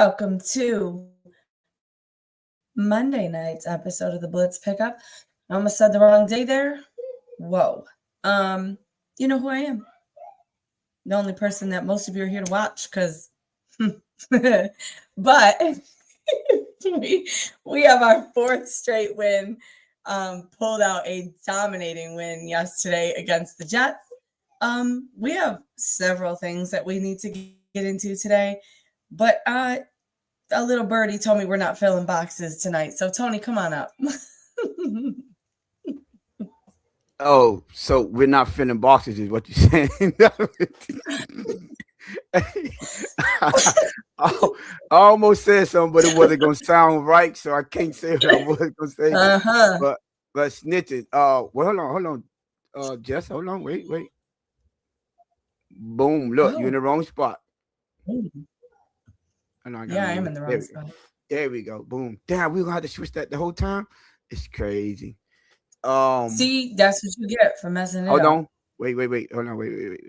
welcome to Monday night's episode of the Blitz Pickup. I almost said the wrong day there. Whoa. You know who I am. The only person that most of you are here to watch, because but we have our fourth straight win. Pulled out a dominating win yesterday against the Jets. We have several things that we need to get into today, but a little birdie told me we're not filling boxes tonight. So Tony, come on up. Oh, so we're not filling boxes, is what you're saying? I almost said something, but it wasn't gonna sound right, so I can't say what I was gonna say. But snitches. Well, hold on. Jess, hold on, wait. Boom! Look, you're in the wrong spot. Yeah, I am in the wrong spot. There we go. Boom. Damn, we're gonna have to switch that the whole time. It's crazy. See, that's what you get for messing it hold up. On. Wait. Hold on. Wait.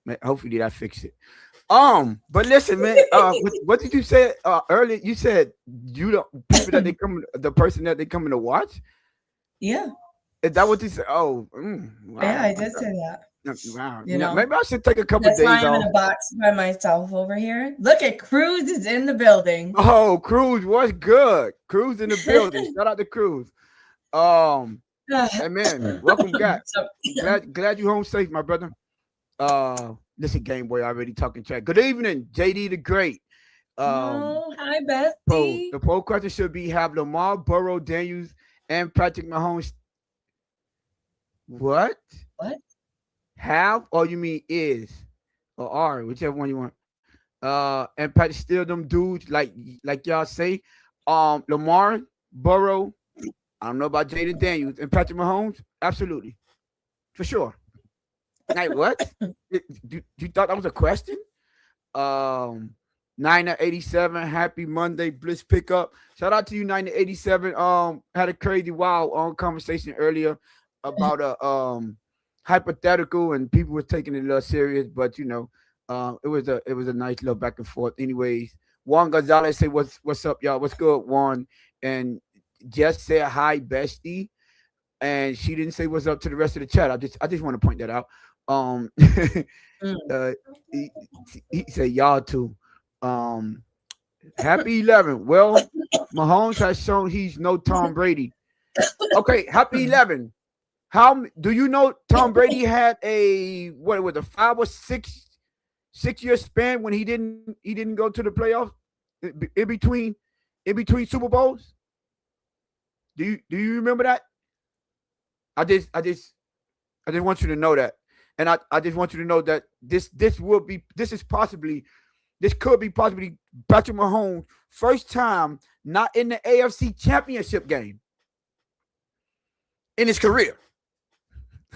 Man, hopefully that fix it. But listen, man. What did you say earlier? You said the person that they coming to watch. Yeah. Is that what you said? Oh, wow. Yeah, I did say that. Wow. You know, maybe I should take a couple days off. I'm in a box by myself over here. Look at Cruz is in the building. Oh, Cruz, what's good? Cruz in the building. Shout out to Cruz. Hey man, welcome back. Glad you home safe, my brother. Listen, Game Boy already talking track. Good evening, JD the Great. Hi, Bestie. The poll question should be: have Lamar, Burrow, Daniels, and Patrick Mahomes. What? Have, or you mean is, or are, whichever one you want. And Patrick still them dudes like y'all say. Lamar, Burrow. I don't know about Jaden Daniels and Patrick Mahomes. Absolutely, for sure. Like what? You thought that was a question? 987. Happy Monday, Blitz Pickup. Shout out to you, 987. Had a crazy wild conversation earlier about a hypothetical, and people were taking it a little serious, but you know, it was a nice little back and forth. Anyways, Juan Gonzalez say what's up, y'all? What's good, Juan? And just said hi, bestie, and she didn't say what's up to the rest of the chat. I just want to point that out. He said y'all too. Happy 11. Well, Mahomes has shown he's no Tom Brady. Okay, happy 11. How do you know Tom Brady had a 5 or 6 year span when he didn't go to the playoffs in between Super Bowls? Do you remember that? I just want you to know that, and I just want you to know that this could be possibly Patrick Mahomes' first time not in the AFC Championship game in his career.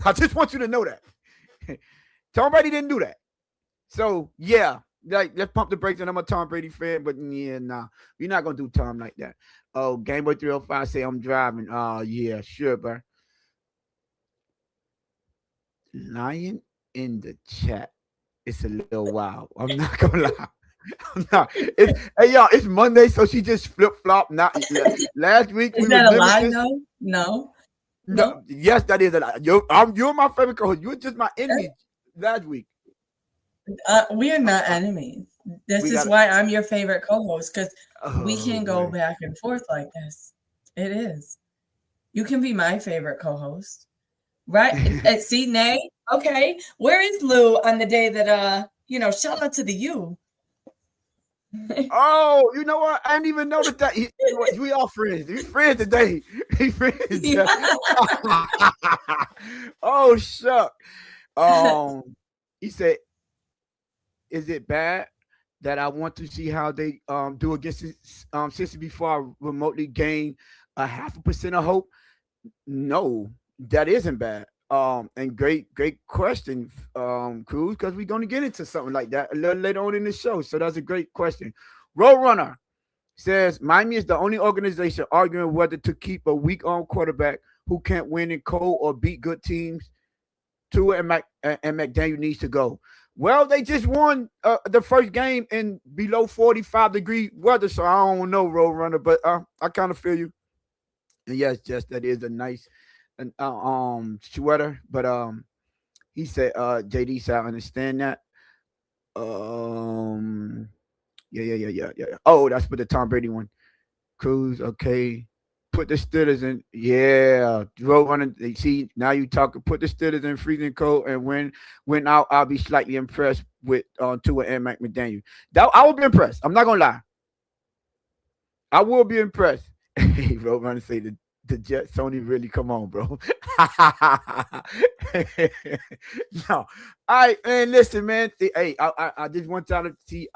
I just want you to know that. Tom Brady didn't do that. So, yeah, let's pump the brakes. And I'm a Tom Brady fan, but yeah, nah. You're not going to do Tom like that. Oh, Gameboy 305 say I'm driving. Oh, yeah, sure, bro. Lying in the chat. It's a little wild. I'm not going to lie. I'm not. Hey, y'all, it's Monday, so she just flip-flop. Not last week. Is that a lie, though? No. Yes, that is a lie. You're my favorite co-host. You were just my enemy last week. We are not enemies. This is why I'm your favorite co-host, because we can go back and forth like this. It is. You can be my favorite co-host, right? See, Nay. Okay, where is Lou on the day that shout out to the you. Oh, you know what? I didn't even notice that. We all friends. We friends today. We friends. Yeah. Oh, shuck. He said, "Is it bad that I want to see how they do against Cincy before I remotely gain a 0.5% of hope?" No, that isn't bad. And great question, Cruz, because we're going to get into something like that a little later on in the show. So that's a great question. Roadrunner says, Miami is the only organization arguing whether to keep a weak-armed quarterback who can't win in cold or beat good teams. Tua and McDaniel needs to go. Well, they just won the first game in below 45-degree weather, so I don't know, Roadrunner, but I kind of feel you. And yes, just that is a nice sweater, but he said JD said I understand that. Um, yeah. Oh, that's for the Tom Brady one. Cruz, okay. Put the Steelers in, yeah. Roadrunner, see now you talking. Put the Steelers in freezing cold, and when out, I'll be slightly impressed with Tua and McDaniel. That I will be impressed. I'm not gonna lie. I will be impressed. Hey, Roadrunner say the Jets, Sony really come on, bro. No, all right, man. Listen, man. Hey, I just want y'all to see.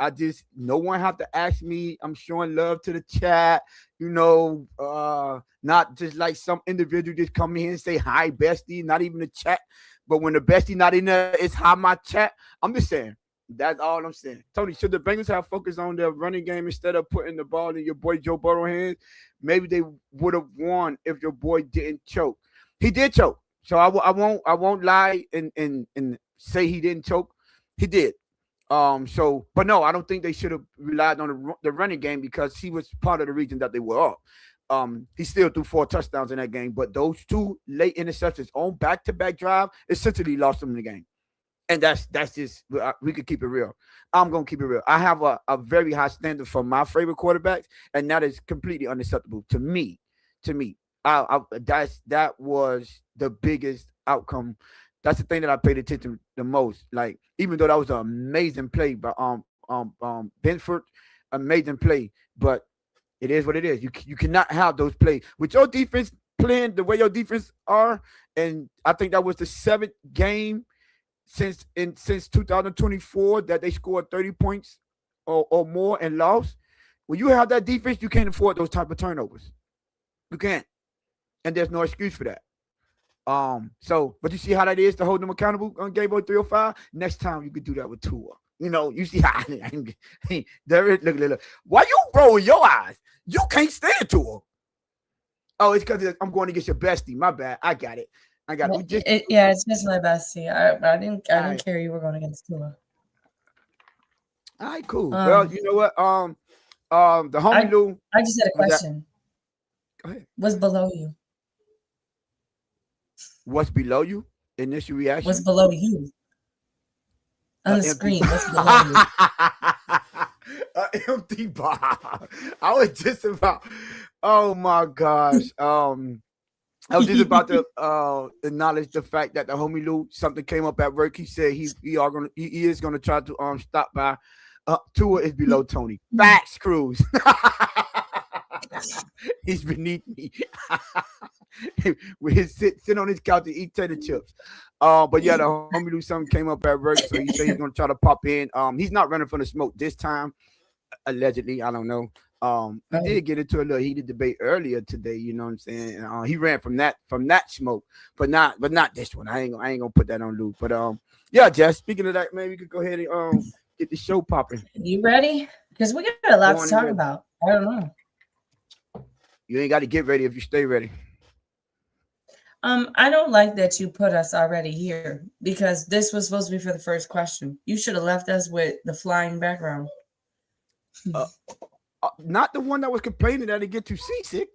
No one have to ask me. I'm showing love to the chat. Not just like some individual just come here and say hi, bestie. Not even the chat, but when the bestie not in there, it's hi my chat. I'm just saying. That's all I'm saying. Tony, should the Bengals have focused on their running game instead of putting the ball in your boy Joe Burrow's hands? Maybe they would have won if your boy didn't choke. He did choke, so I won't lie and say he didn't choke. He did. But no, I don't think they should have relied on the running game because he was part of the reason that they were up. He still threw 4 touchdowns in that game, but those 2 late interceptions on back-to-back drive essentially lost them in the game. And that's just, we could keep it real. I'm going to keep it real. I have a very high standard for my favorite quarterbacks, and that is completely unacceptable to me. That was the biggest outcome. That's the thing that I paid attention to the most. Like, even though that was an amazing play by Benford, amazing play, but it is what it is. You cannot have those plays with your defense playing the way your defense are, and I think that was the 7th game since 2024 that they scored 30 points or more and lost. When you have that defense, you can't afford those type of turnovers. You can't, and there's no excuse for that. But you see how that is to hold them accountable on Game Boy 305. Next time you could do that with Tua. You see how there is. Look. Why you rolling your eyes? You can't stand Tua. Oh, it's because I'm going against your bestie. My bad. I got it. It's just my bestie. I didn't care you were going against Tua. All right, cool. Well, you know what? The homie Lou. I just had a question. Go ahead. What's below you? What's below you? Initial reaction. What's below you? On the screen. What's below you? An empty bar. I was just about. Oh my gosh. I was just about to acknowledge the fact that the homie Lou, something came up at work. He said he is gonna try to stop by. Tua is below Tony. Facts, Cruz. He's beneath me. With his sit on his couch and eat tater chips. But yeah, the homie Lou, something came up at work, so he said he's gonna try to pop in. He's not running from the smoke this time, allegedly. I don't know. He did get into a little heated debate earlier today. You know what I'm saying? He ran from that smoke, but not this one. I ain't gonna put that on Lou. But yeah, Jess. Speaking of that, man, we could go ahead and get the show popping. You ready? Because we got a lot to talk about. I don't know. You ain't got to get ready if you stay ready. I don't like that you put us already here because this was supposed to be for the first question. You should have left us with the flying background. Not the one that was complaining that it get too seasick.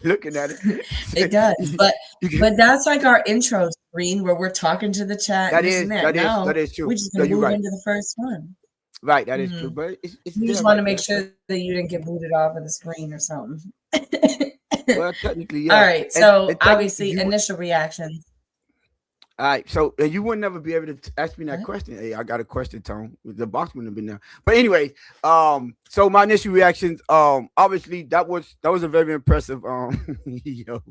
Looking at it, it does. But that's like our intro screen where we're talking to the chat. That is true. We're just gonna move into the first one. Right, that is true. But you just want to make sure that you didn't get booted off of the screen or something. Well, technically, yeah. All right. So obviously, initial reactions. All right. So you would never be able to ask me that question. Hey, I got a question, Tone. The box wouldn't have been there. But anyway, so my initial reactions, obviously that was a very impressive. Yo,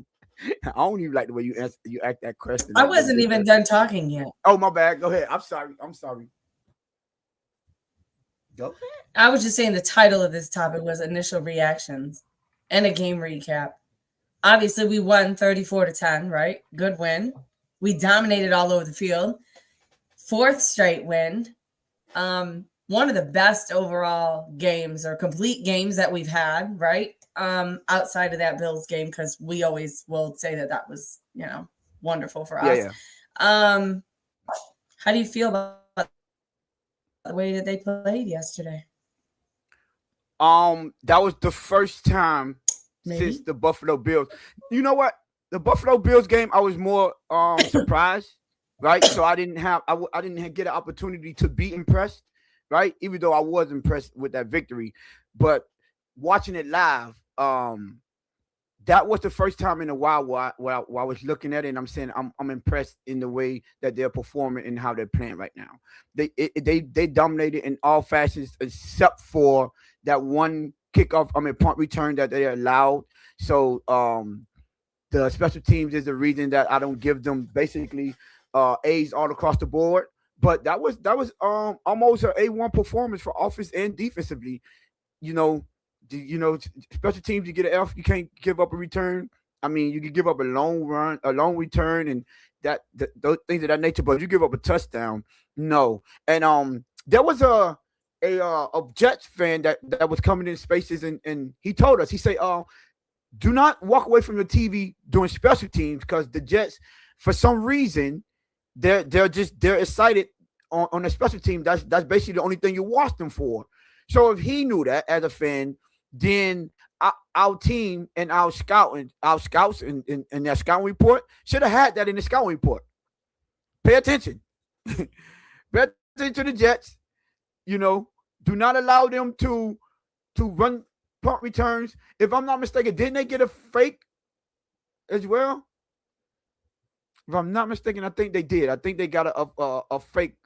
I don't even like the way you act that question. I wasn't even done talking yet. Oh, my bad. Go ahead. I'm sorry. Go. I was just saying the title of this topic was initial reactions and a game recap. Obviously, we won 34-10, right? Good win. We dominated all over the field. 4th straight win. One of the best overall games or complete games that we've had, right? Outside of that Bills game, because we always will say that was, wonderful for us. Yeah. How do you feel about the way that they played yesterday? That was the first time since Maybe. the Buffalo Bills. You know what? The Buffalo Bills game, I was more surprised, right? So I didn't get an opportunity to be impressed, right? Even though I was impressed with that victory, but watching it live, that was the first time in a while where I was looking at it and I'm saying I'm impressed in the way that they're performing and how they're playing right now. They dominated in all facets except for that one punt return that they allowed. So the special teams is the reason that I don't give them basically A's all across the board. But that was almost an A1 performance for offense and defensively. You know, special teams, you get an F, you can't give up a return. I mean, you can give up a long return, and those things of that nature. But you give up a touchdown, no. And there was a Jets fan that was coming in spaces, and he told us, he said, do not walk away from the TV during special teams because the Jets, for some reason, they're excited on the special team. That's basically the only thing you watch them for. So if he knew that as a fan, then our team and our scouts in their scouting report should have had that in the scouting report. Pay attention. Pay attention to the Jets. Do not allow them to run punt returns. If I'm not mistaken, didn't they get a fake as well? If I'm not mistaken, I think they did. I think they got a fake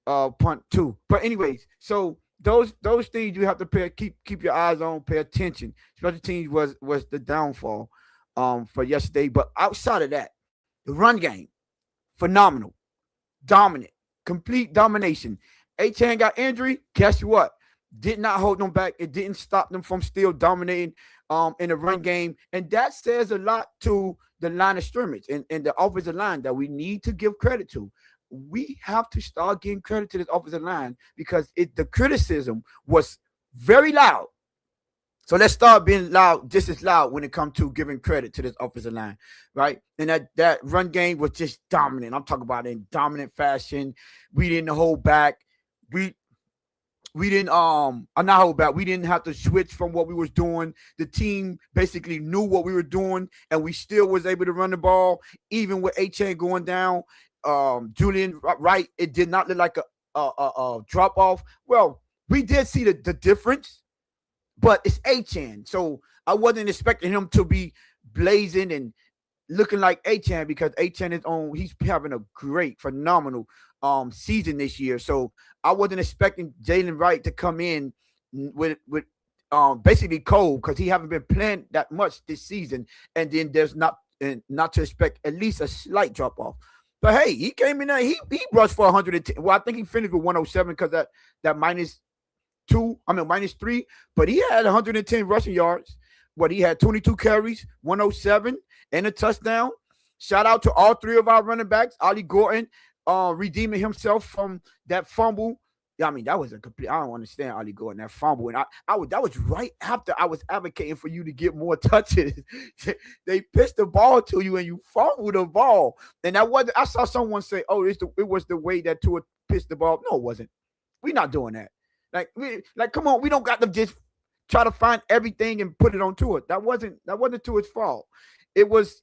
punt too. But anyways, so those things you have to keep your eyes on, pay attention. Special teams was the downfall for yesterday. But outside of that, the run game, phenomenal, dominant, complete domination. Achane got injury. Guess what? Did not hold them back. It didn't stop them from still dominating in the run game. And that says a lot to the line of scrimmage and the offensive line that we need to give credit to. We have to start giving credit to this offensive line because the criticism was very loud. So let's start being loud, just as loud when it comes to giving credit to this offensive line, right? And that run game was just dominant. I'm talking about in dominant fashion. We didn't hold back. We didn't not hold back. We didn't have to switch from what we was doing. The team basically knew what we were doing, and we still was able to run the ball, even with Achane going down. Julian Wright, it did not look like a drop off. Well, we did see the difference, but it's Achane, so I wasn't expecting him to be blazing and looking like Achane because Achane is he's having a great, phenomenal season this year. So I wasn't expecting Jalen Wright to come in with basically cold because he haven't been playing that much this season, and then there's not to expect at least a slight drop off. But hey, he came in there. He rushed for 110. Well, I think he finished with 107 because that -3. But he had 110 rushing yards. But he had 22 carries, 107, and a touchdown. Shout out to all three of our running backs. Ollie Gordon redeeming himself from that fumble. Yeah, I mean, that was a complete. I don't understand Ollie Gordon, that fumble. And that was right after I was advocating for you to get more touches. They pitched the ball to you and you fumbled the ball. And that wasn't. I saw someone say, "Oh, it was the way that Tua pitched the ball." No, it wasn't. We're not doing that. Come on, we don't got to just try to find everything and put it on Tua. That wasn't Tua's fault. It was,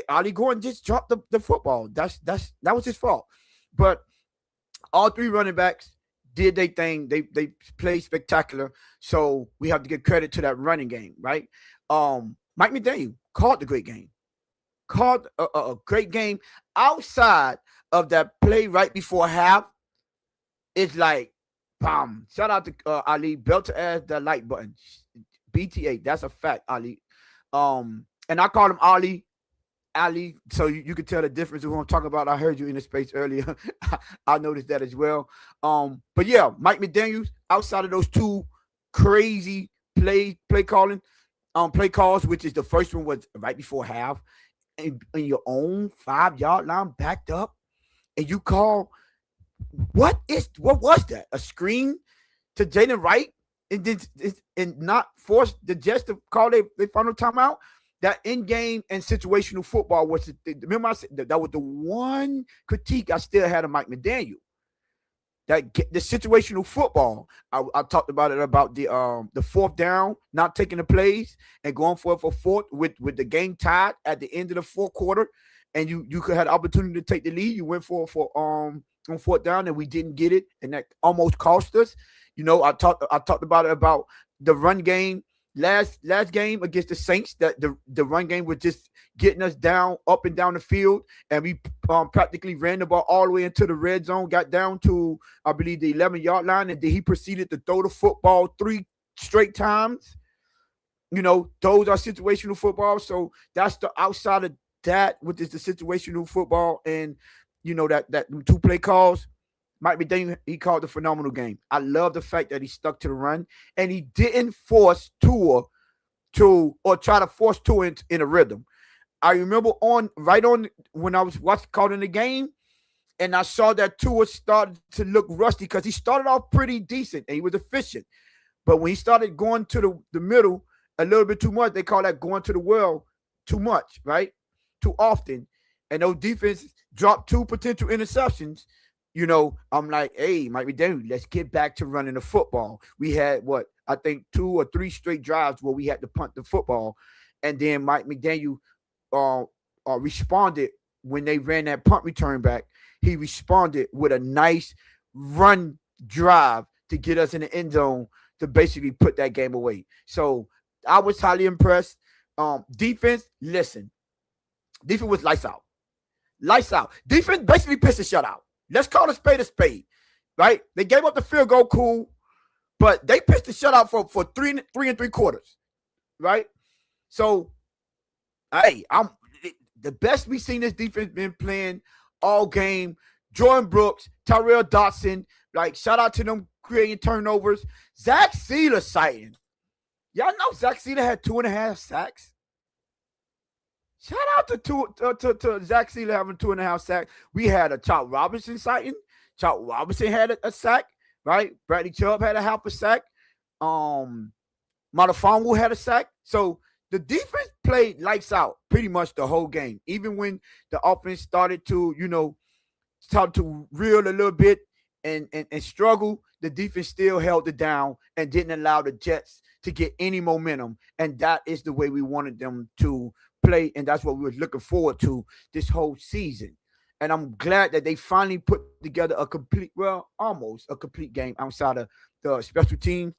Ollie Gordon just dropped the football. That was his fault. But all three running backs did their thing. They played spectacular. So we have to give credit to that running game, right? Mike McDaniel called the great game. Called a great game outside of that play right before half. It's like, bam. Shout out to Ali. Belt to ass that like button. BTA. That's a fact, Ali. And I called him Ali, so you can tell the difference of who I'm talking about. I heard you in the space earlier. I noticed that as well. But yeah, Mike McDaniels, outside of those two crazy play calls, which is the first one was right before half, in your own 5-yard line backed up, and you call, what was that? A screen to Jalen Wright and not force the Jets to call their final timeout? that in-game and situational football was remember I said that was the one critique I still had of Mike McDaniel. That the situational football, I talked about it about the fourth down, not taking the plays and going for it for fourth with the game tied at the end of the fourth quarter, and you could have the opportunity to take the lead. You went for on fourth down and we didn't get it, and that almost cost us. I talked about it about the run game last game against the Saints, that the run game was just getting us down up and down the field, and we practically ran the ball all the way into the red zone, got down to I believe the 11-yard line, and then he proceeded to throw the football 3 straight times. Those are situational football. So that's the outside of that, which is the situational football, and that 2 play calls. Mike McDaniel, he called a phenomenal game. I love the fact that he stuck to the run and he didn't force Tua or try to force Tua in a rhythm. I remember when I was calling the game, and I saw that Tua started to look rusty because he started off pretty decent and he was efficient. But when he started going to the middle a little bit too much, they call that going to the well too much, right? Too often. And those defenses dropped 2 potential interceptions. I'm like, hey, Mike McDaniel, let's get back to running the football. We had I think 2 or 3 straight drives where we had to punt the football. And then Mike McDaniel responded when they ran that punt return back. He responded with a nice run drive to get us in the end zone to basically put that game away. So I was highly impressed. Defense, listen. Defense was lights out. Lights out. Defense basically pissed the shutout. Let's call a spade, right? They gave up the field goal, cool, but they pitched the shutout for 3 3/4, right? So, hey, I'm the best we've seen this defense been playing all game. Jordan Brooks, Tyrell Dodson, shout out to them creating turnovers. Zach Sealer sighting. Y'all know Zach Sealer had 2.5 sacks. Shout out to Zach Sealer having 2.5 sacks. We had a Chop Robinson sighting. Chop Robinson had a sack, right? Bradley Chubb had a half a sack. Matafonwu had a sack. So the defense played lights out pretty much the whole game. Even when the offense started to, reel a little bit and struggle, the defense still held it down and didn't allow the Jets to get any momentum. And that is the way we wanted them to play, and that's what we were looking forward to this whole season. And I'm glad that they finally put together almost a complete game outside of the special team.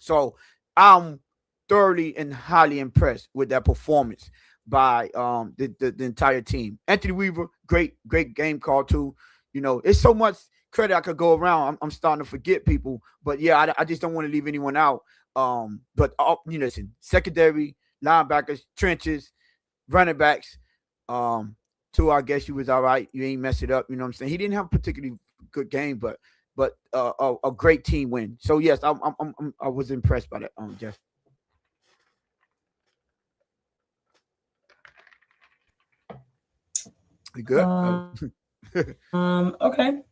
So I'm thoroughly and highly impressed with that performance by the entire team. Anthony Weaver, great game call too. It's so much credit I could go around. I'm starting to forget people, but yeah, I just don't want to leave anyone out. But listen, secondary, linebackers, trenches, running backs. Tua, I guess you was all right. You ain't mess it up. You know what I'm saying? He didn't have a particularly good game, but a great team win. So yes, I was impressed by that. Jeff. You good? Okay.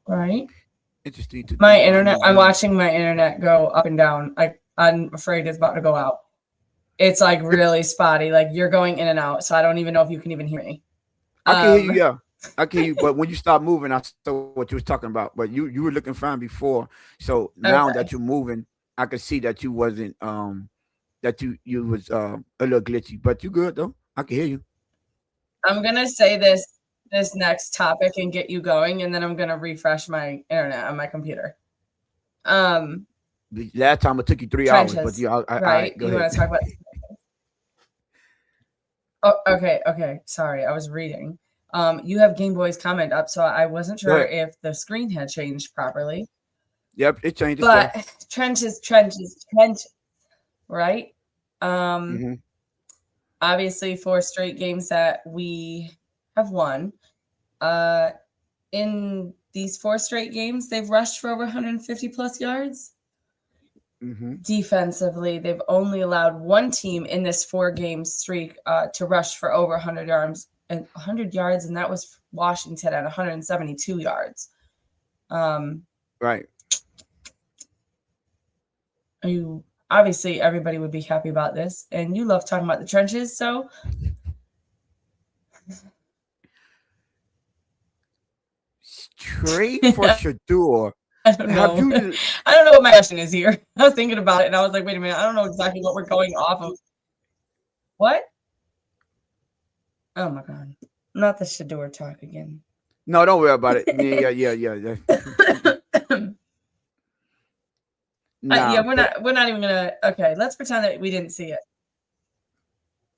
Right. Interesting. My internet. I'm watching my internet go up and down. I'm afraid it's about to go out. It's really spotty. You're going in and out, so I don't even know if you can even hear me. I can hear you. Yeah, I can hear you. But when you start moving, I saw what you was talking about. But you were looking fine before. So now that you're moving, I can see that you wasn't that you was a little glitchy. But you good though. I can hear you. I'm gonna say this next topic and get you going, and then I'm gonna refresh my internet on my computer. The last time it took you 3 trenches, hours, but yeah, right? Go you ahead. Want to talk about? Oh, okay. Sorry, I was reading. You have Game Boy's comment up, so I wasn't sure if the screen had changed properly. Yep, it changed. But trenches, right? Obviously 4 straight games that we have won. In these 4 straight games, they've rushed for over 150 plus yards. Defensively, they've only allowed 1 team in this 4-game streak to rush for over 100 yards, and that was Washington at 172 yards. Right. obviously everybody would be happy about this. And you love talking about the trenches, so Straight for Shador. I don't know. I don't know what my question is here. I was thinking about it and I was like, wait a minute, I don't know exactly what we're going off of. What? Oh my God. Not the Shador talk again. No, don't worry about it. Yeah. Yeah, we're not even gonna. Okay, let's pretend that we didn't see it.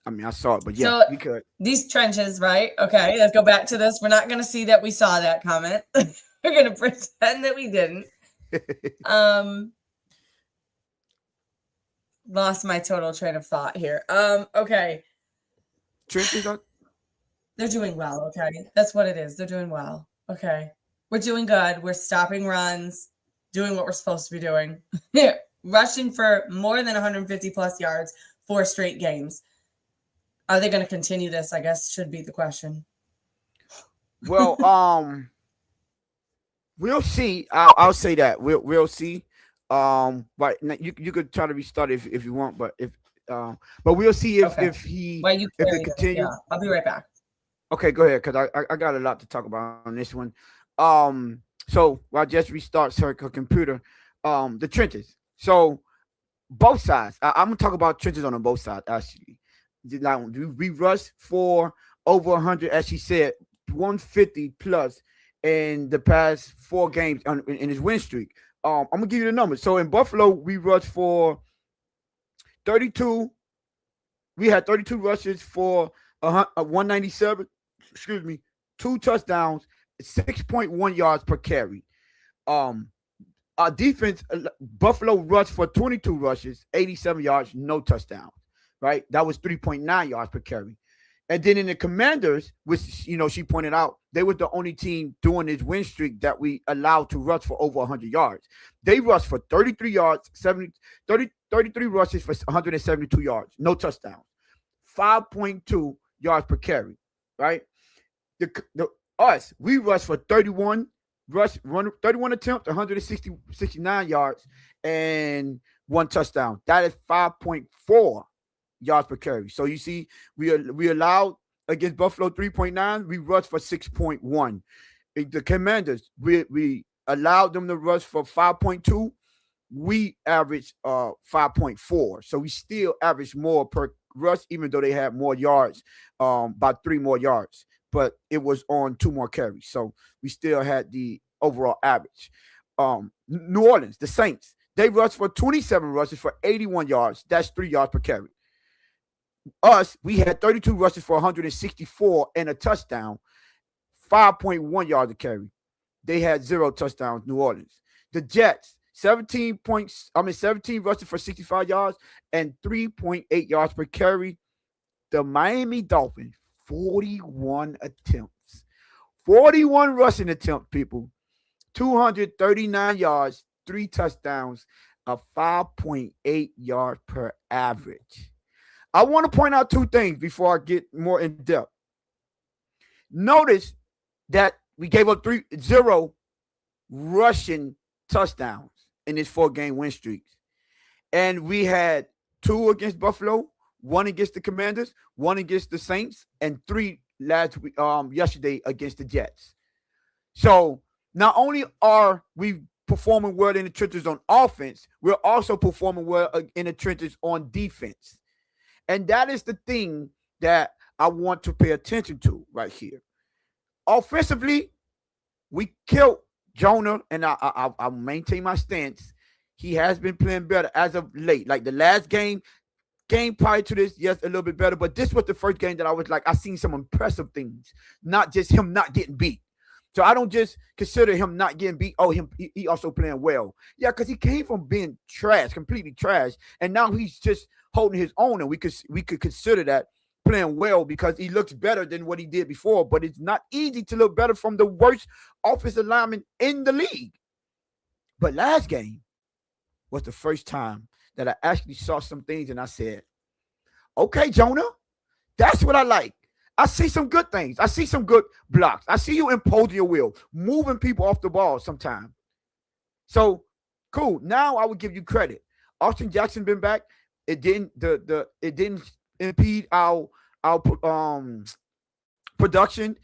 I mean, I saw it, but yeah, so we could. These trenches, right? Okay, let's go back to this. We're not gonna see that we saw that comment. We're gonna pretend that we didn't. Lost my total train of thought here. Okay. Trenches are. They're doing well. Okay, that's what it is. They're doing well. Okay, we're doing good. We're stopping runs. Doing what we're supposed to be doing. Rushing for more than 150 plus yards, 4 straight games. Are they going to continue this? I guess should be the question. Well, we'll see. I'll say that we'll see. But you could try to restart it if you want, but we'll see if it continues. Yeah, I'll be right back. Okay, go ahead, because I got a lot to talk about on this one. So while Jess restarts her computer, the trenches. So both sides. I'm gonna talk about trenches on both sides. Actually, we rushed for over 100, as she said, 150 plus in the past 4 games in his win streak. I'm gonna give you the numbers. So in Buffalo, we rushed for 32. We had 32 rushes for 197. Excuse me, 2 touchdowns. 6.1 yards per carry. Our defense, Buffalo rushed for 22 rushes, 87 yards, no touchdowns. Right, that was 3.9 yards per carry. And then in the Commanders, which she pointed out, they were the only team during this win streak that we allowed to rush for over 100 yards. They rushed for 33 yards, 33 rushes for 172 yards, no touchdowns, 5.2 yards per carry. Right, we rushed for 31 attempts, 169 yards, and 1 touchdown. That is 5.4 yards per carry. So you see, we allowed against Buffalo 3.9. We rushed for 6.1. The Commanders, we allowed them to rush for 5.2. We averaged 5.4. So we still averaged more per rush, even though they had more yards, about 3 more yards. But it was on 2 more carries. So we still had the overall average. New Orleans, the Saints, they rushed for 27 rushes for 81 yards. That's 3 yards per carry. Us, we had 32 rushes for 164 and a touchdown, 5.1 yards a carry. They had 0 touchdowns, New Orleans. The Jets, 17 rushes for 65 yards and 3.8 yards per carry. The Miami Dolphins, 41 attempts. 41 rushing attempts, people. 239 yards, 3 touchdowns, a 5.8 yard per average. I want to point out 2 things before I get more in depth. Notice that we gave up 0 rushing touchdowns in this 4-game win streak. And we had 2 against Buffalo, 1 against the Commanders, 1 against the Saints, and 3 yesterday against the Jets. So not only are we performing well in the trenches on offense, we're also performing well in the trenches on defense. And that is the thing that I want to pay attention to right here. Offensively, we killed Jonah, and I maintain my stance. He has been playing better as of late. Like the last game prior to this, yes, a little bit better. But this was the first game that I was like, I seen some impressive things, not just him not getting beat. So I don't just consider him not getting beat. Oh, he also playing well. Yeah, because he came from being trash, completely trash, and now he's just holding his own, and we could consider that playing well because he looks better than what he did before. But it's not easy to look better from the worst offensive lineman in the league. But last game was the first time that I actually saw some things, and I said, okay, Jonah, that's what I like. I see some good things. I see some good blocks. I see you imposing your will, moving people off the ball sometimes. So, cool. Now I would give you credit. Austin Jackson been back, it didn't impede our production,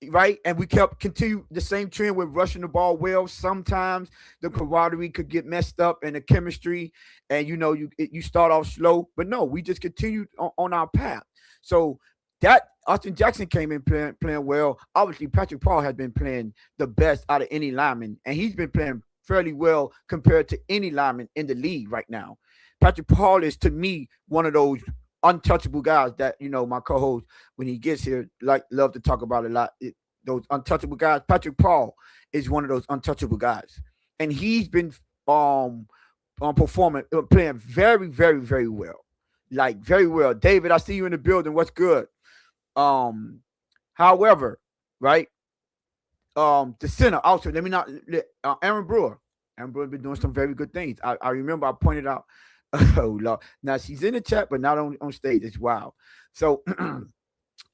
right? And we kept continue the same trend with rushing the ball well. Sometimes the camaraderie could get messed up and the chemistry, and you start off slow, but no, we just continued on our path. So that Austin Jackson came in playing well. Obviously, Patrick Paul has been playing the best out of any lineman, and he's been playing fairly well compared to any lineman in the league right now. Patrick Paul is, to me, one of those untouchable guys that my co-host, when he gets here, love to talk about a lot. Those untouchable guys. Patrick Paul is one of those untouchable guys, and he's been performing, playing very, very, very well, like very well. David, I see you in the building. What's good? However, right, the center also. Let me not Aaron Brewer. Aaron Brewer been doing some very good things. I remember I pointed out. Oh Lord! Now she's in the chat, but not on stage. It's wild. So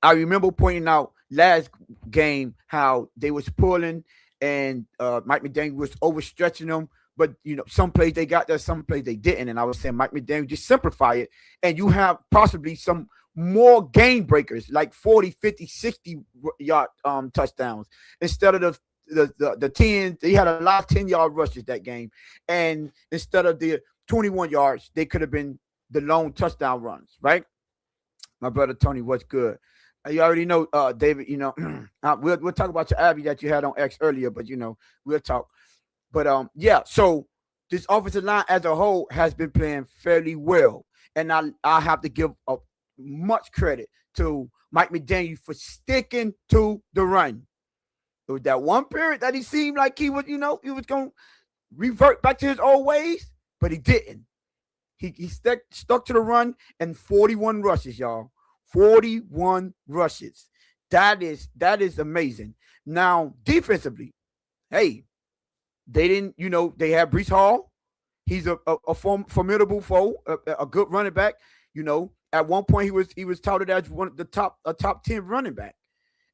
I remember pointing out last game how they was pulling and Mike McDaniel was overstretching them. But some plays they got there, some plays they didn't. And I was saying, Mike McDaniel, just simplify it, and you have possibly some more game breakers, like 40, 50, 60-yard touchdowns instead of the 10. They had a lot of 10-yard rushes that game, and instead of the 21 yards, they could have been the long touchdown runs, right? My brother Tony, what's good? You already know, David, we'll talk about your Abby that you had on X earlier, but, we'll talk. But, yeah, so this offensive line as a whole has been playing fairly well. And I have to give much credit to Mike McDaniel for sticking to the run. It was that one period that he seemed like he was, he was going to revert back to his old ways. But he didn't. He stuck to the run, and 41 rushes, y'all. 41 rushes. That is amazing. Now, defensively, hey, they didn't, they had Breece Hall. He's a formidable foe, a good running back. At one point he was touted as one of the top 10 running back.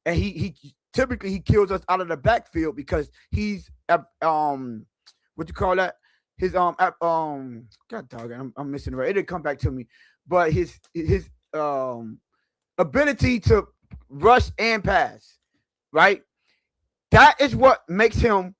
And he typically kills us out of the backfield because he's what you call that? His God dog, I'm missing it right. It didn't come back to me, but his ability to rush and pass, right? That is what makes him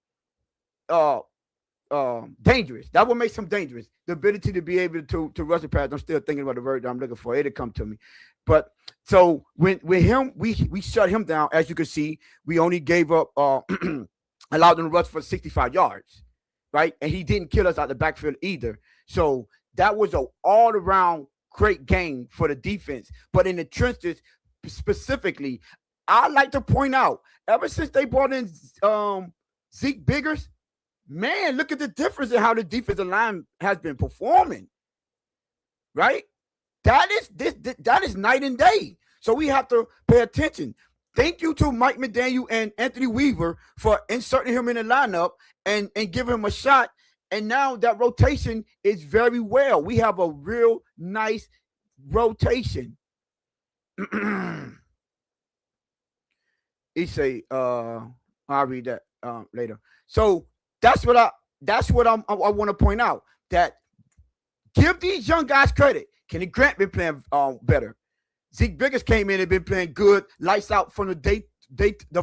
dangerous. That what makes him dangerous. The ability to be able to rush and pass. I'm still thinking about the word that I'm looking for. It didn't come to me, but so with him, we shut him down. As you can see, we only gave up allowed him to rush for 65 yards. Right, and he didn't kill us out the backfield either. So that was an all-around great game for the defense. But in the trenches specifically, I like to point out, ever since they brought in Zeke Biggers, man, look at the difference in how the defensive line has been performing. Right, that is night and day. So we have to pay attention. Thank you to Mike McDaniel and Anthony Weaver for inserting him in the lineup and giving him a shot. And now that rotation is very well. We have a real nice rotation. He say, I'll read that later. So that's what I want to point out, that give these young guys credit. Kenny Grant been playing better. Zeke Biggers came in and been playing good, lights out from the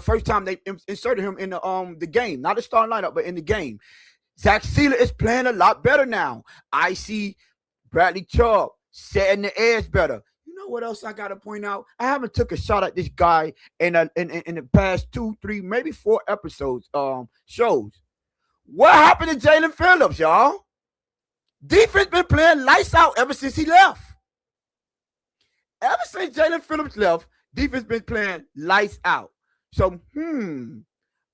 first time they inserted him in the game, not the starting lineup, but in the game. Zach Sealer is playing a lot better now. I see Bradley Chubb setting the edge better. You know what else I got to point out? I haven't took a shot at this guy in the past 2, 3, maybe 4 episodes shows. What happened to Jalen Phillips, y'all? Defense been playing lights out ever since he left. Ever since Jalen Phillips left, defense been playing lights out. So,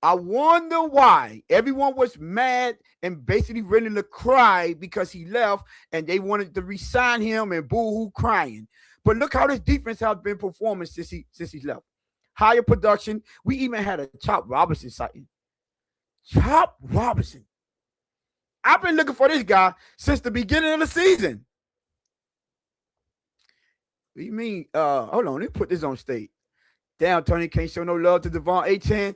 I wonder why everyone was mad and basically ready to cry because he left and they wanted to re-sign him and boo-hoo crying. But look how this defense has been performing since he left. Higher production. We even had a Chop Robinson sighting. Chop Robinson. I've been looking for this guy since the beginning of the season. What do you mean? Hold on, let me put this on stage. Damn, Tony, can't show no love to Devon A-Chan.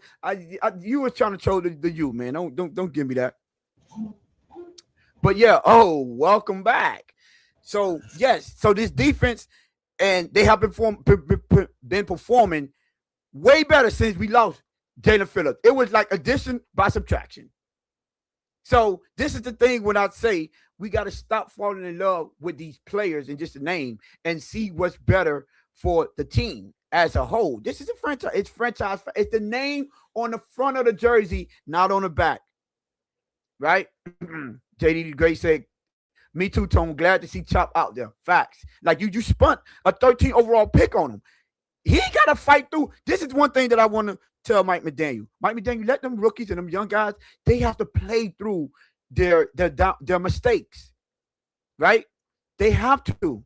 You was trying to troll the you, man. Don't give me that. But yeah, welcome back. So yes, so this defense, and they have been performing way better since we lost Jalen Phillips. It was like addition by subtraction. So this is the thing when I say we got to stop falling in love with these players and just a name and see what's better for the team as a whole. This is a franchise. It's franchise. It's the name on the front of the jersey, not on the back. Right? JD Gray said, me too, Tom. Glad to see Chop out there. Facts. Like you spun a 13 overall pick on him. He got to fight through. This is one thing that I want to tell Mike McDaniel. Mike McDaniel, let them rookies and them young guys, they have to play through their mistakes, right? They have to.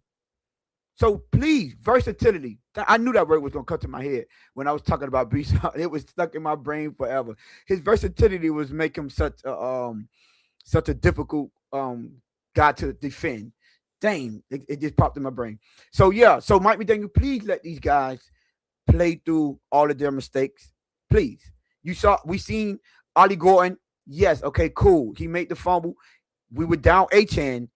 So please, versatility. I knew that word was going to come to my head when I was talking about Brees. It was stuck in my brain forever. His versatility was making him such a difficult guy to defend. Dang, it just popped in my brain. So yeah, so Mike McDaniel, please let these guys play through all of their mistakes. Please. We seen Ollie Gordon. Yes, okay, cool. He made the fumble. We were down H-N.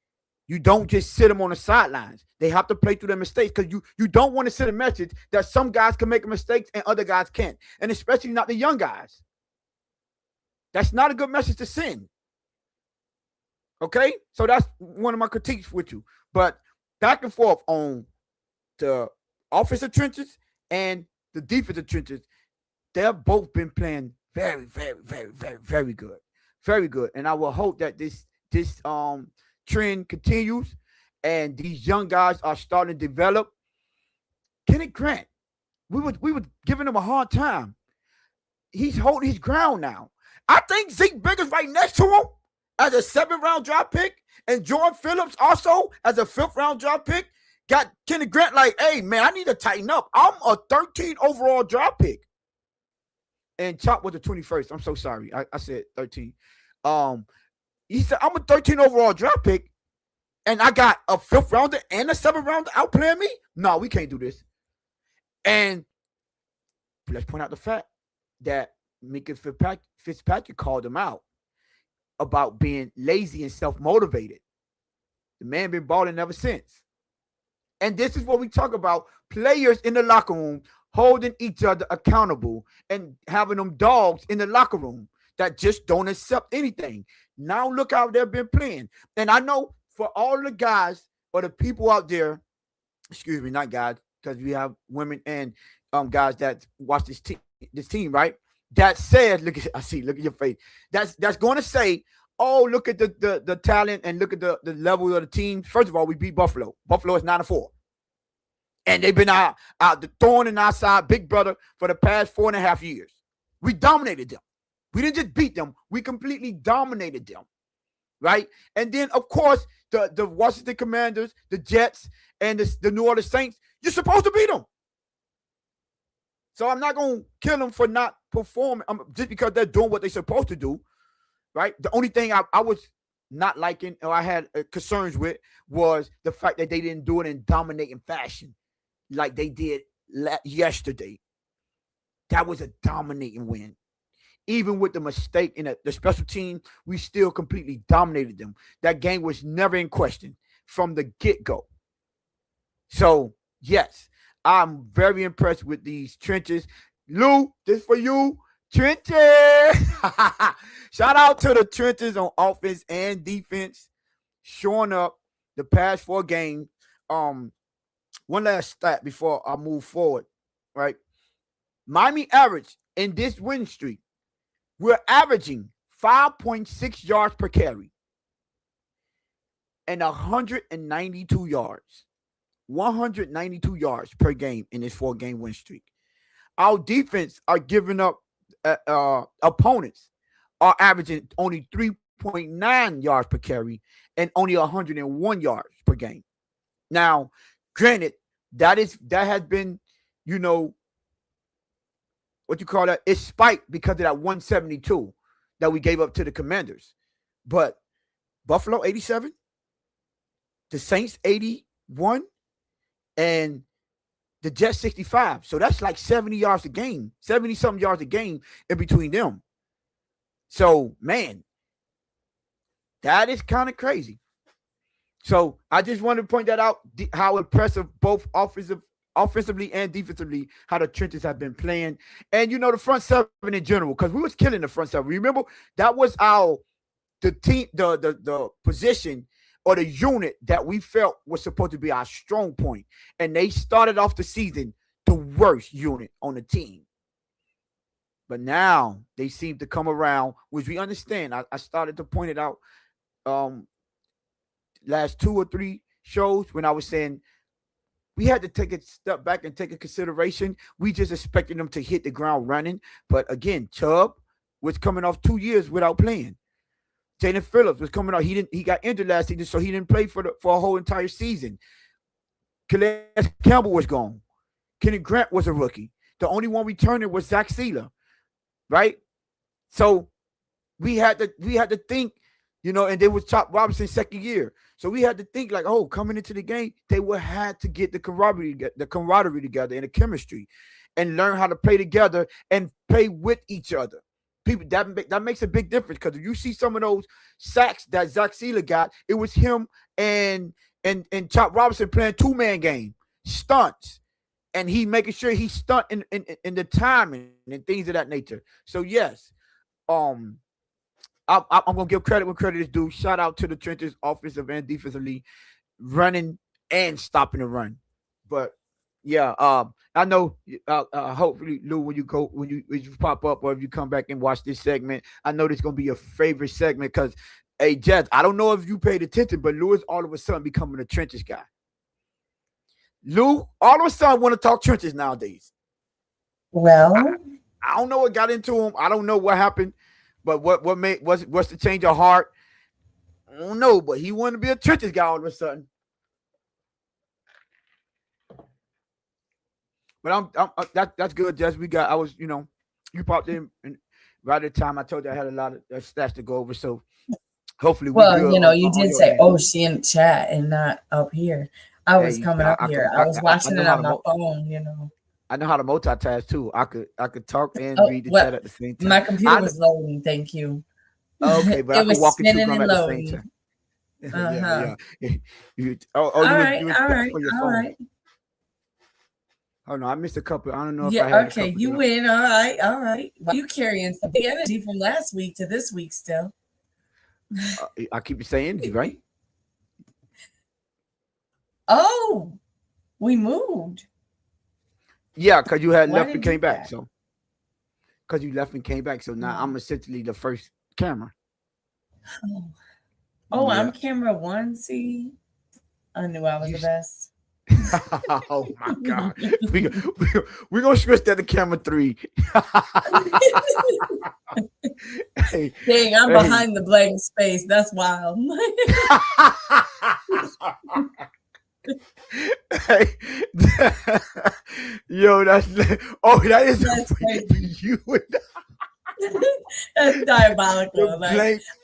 You don't just sit them on the sidelines. They have to play through their mistakes because you don't want to send a message that some guys can make mistakes and other guys can't. And especially not the young guys. That's not a good message to send. Okay? So that's one of my critiques with you. But back and forth on the offensive trenches and the defensive trenches, they've both been playing very, very, very, very, very good. Very good. And I will hope that this trend continues and these young guys are starting to develop. Kenny Grant, we were giving him a hard time. He's holding his ground now. I think Zeke Bigger's right next to him as a 7th-round draft pick, and Jordan Phillips also as a 5th-round draft pick. Got Kenny Grant like, hey, man, I need to tighten up. I'm a 13 overall draft pick. And Chop was the 21st. I'm so sorry. I said 13. He said, I'm a 13 overall draft pick, and I got a 5th rounder and a 7th rounder outplaying me? No, we can't do this. And let's point out the fact that Mika Fitzpatrick called him out about being lazy and self-motivated. The man been balling ever since. And this is what we talk about, players in the locker room holding each other accountable and having them dogs in the locker room that just don't accept anything. Now look how they've been playing. And I know for all the guys or the people out there, excuse me, not guys, because we have women and guys that watch this team, right? That says, look at your face. That's going to say, oh, look at the talent and look at the level of the team. First of all, we beat Buffalo. Buffalo is 9-4. And they've been out the thorn in our side, big brother, for the past 4.5 years. We dominated them. We didn't just beat them. We completely dominated them, right? And then, of course, the Washington Commanders, the Jets, and the New Orleans Saints, you're supposed to beat them. So I'm not going to kill them for not performing just because they're doing what they're supposed to do, right? The only thing I was not liking or I had concerns with was the fact that they didn't do it in dominating fashion like they did yesterday. That was a dominating win. Even with the mistake in the special team, we still completely dominated them. That game was never in question from the get-go. So, yes, I'm very impressed with these trenches. Lou, this for you. Trenches. Shout out to the trenches on offense and defense showing up the past 4 games. One last stat before I move forward, right? Miami average in this win streak, we're averaging 5.6 yards per carry and 192 yards. 192 yards per game in this 4-game win streak. Our defense are giving up opponents are averaging only 3.9 yards per carry and only 101 yards per game. Now, granted, that has been, what you call that? It's spiked because of that 172 that we gave up to the Commanders. But Buffalo 87, the Saints 81, and the Jets 65. So that's like 70 yards a game, 70-something yards a game in between them. So, man, That is kind of crazy. So I just wanted to point that out, how impressive both offensively and defensively, how the trenches have been playing. And, the front seven in general, because we was killing the front seven. Remember, that was the team, the position or the unit that we felt was supposed to be our strong point. And they started off the season the worst unit on the team. But now they seem to come around, which we understand. I started to point it out last 2 or 3 shows when I was saying we had to take a step back and take a consideration. We just expected them to hit the ground running. But again, Chubb was coming off 2 years without playing. Jaden Phillips was coming out. He got injured last season, so he didn't play for a whole entire season. Calais Campbell was gone. Kenny Grant was a rookie. The only one returning was Zach Sealer, right? So we had to think, and they was Chop Robinson's second year. So we had to think like, coming into the game, they would have to get the camaraderie together and the chemistry and learn how to play together and play with each other. People, that makes a big difference, because if you see some of those sacks that Zach Sealer got, it was him and Chop Robinson playing 2-man game, stunts, and he making sure he stunt in the timing and things of that nature. So yes, I'm gonna give credit when credit is due. Shout out to the trenches, offensive and defensively, running and stopping the run. But yeah, I know. Hopefully, Lou, when you pop up or if you come back and watch this segment, I know this is gonna be your favorite segment because, hey, Jess, I don't know if you paid attention, but Lou is all of a sudden becoming a trenches guy. Lou, all of a sudden, want to talk trenches nowadays. Well, I don't know what got into him. I don't know what happened, but what's the change of heart? I don't know, but he wanted to be a trenches guy all of a sudden. But that's good, Jess. You popped in and right at the time I told you I had a lot of stats to go over. So hopefully you did say, she in chat and not up here. I was coming up here. I was watching it on my phone, I know how to multitask too. I could talk and read the chat at the same time. My computer was loading, thank you. Okay, but I can walk and chew gum at the same time. All right. Oh no, I missed a couple. I don't know if I had a okay, couple you win. All right. Well, you carrying some energy from last week to this week still. I keep saying energy, right? Oh, we moved. Yeah, because you had left and came back. So because you left and came back. So now I'm essentially the first camera. Oh, yeah. I'm camera 1. See, I knew I was the best. Oh my God, we're gonna switch that to camera 3. Dang, I'm behind the blank space. That's wild. Yo, that is crazy. You. That's diabolical.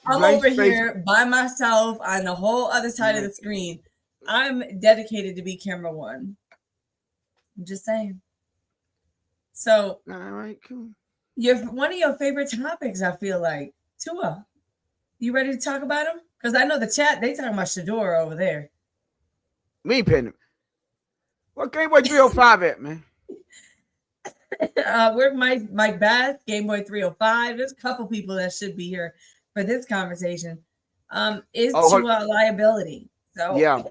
I'm over here by myself on the whole other side of the screen. I'm dedicated to be camera 1. I'm just saying. So, all right, cool. One of your favorite topics, I feel like, Tua. You ready to talk about him? Because I know the chat, they talking about Shador over there. Me pinning. What Game Boy 305 at, man? We're Mike Bass, Game Boy 305. There's a couple people that should be here for this conversation. Is Tua a liability? So yeah.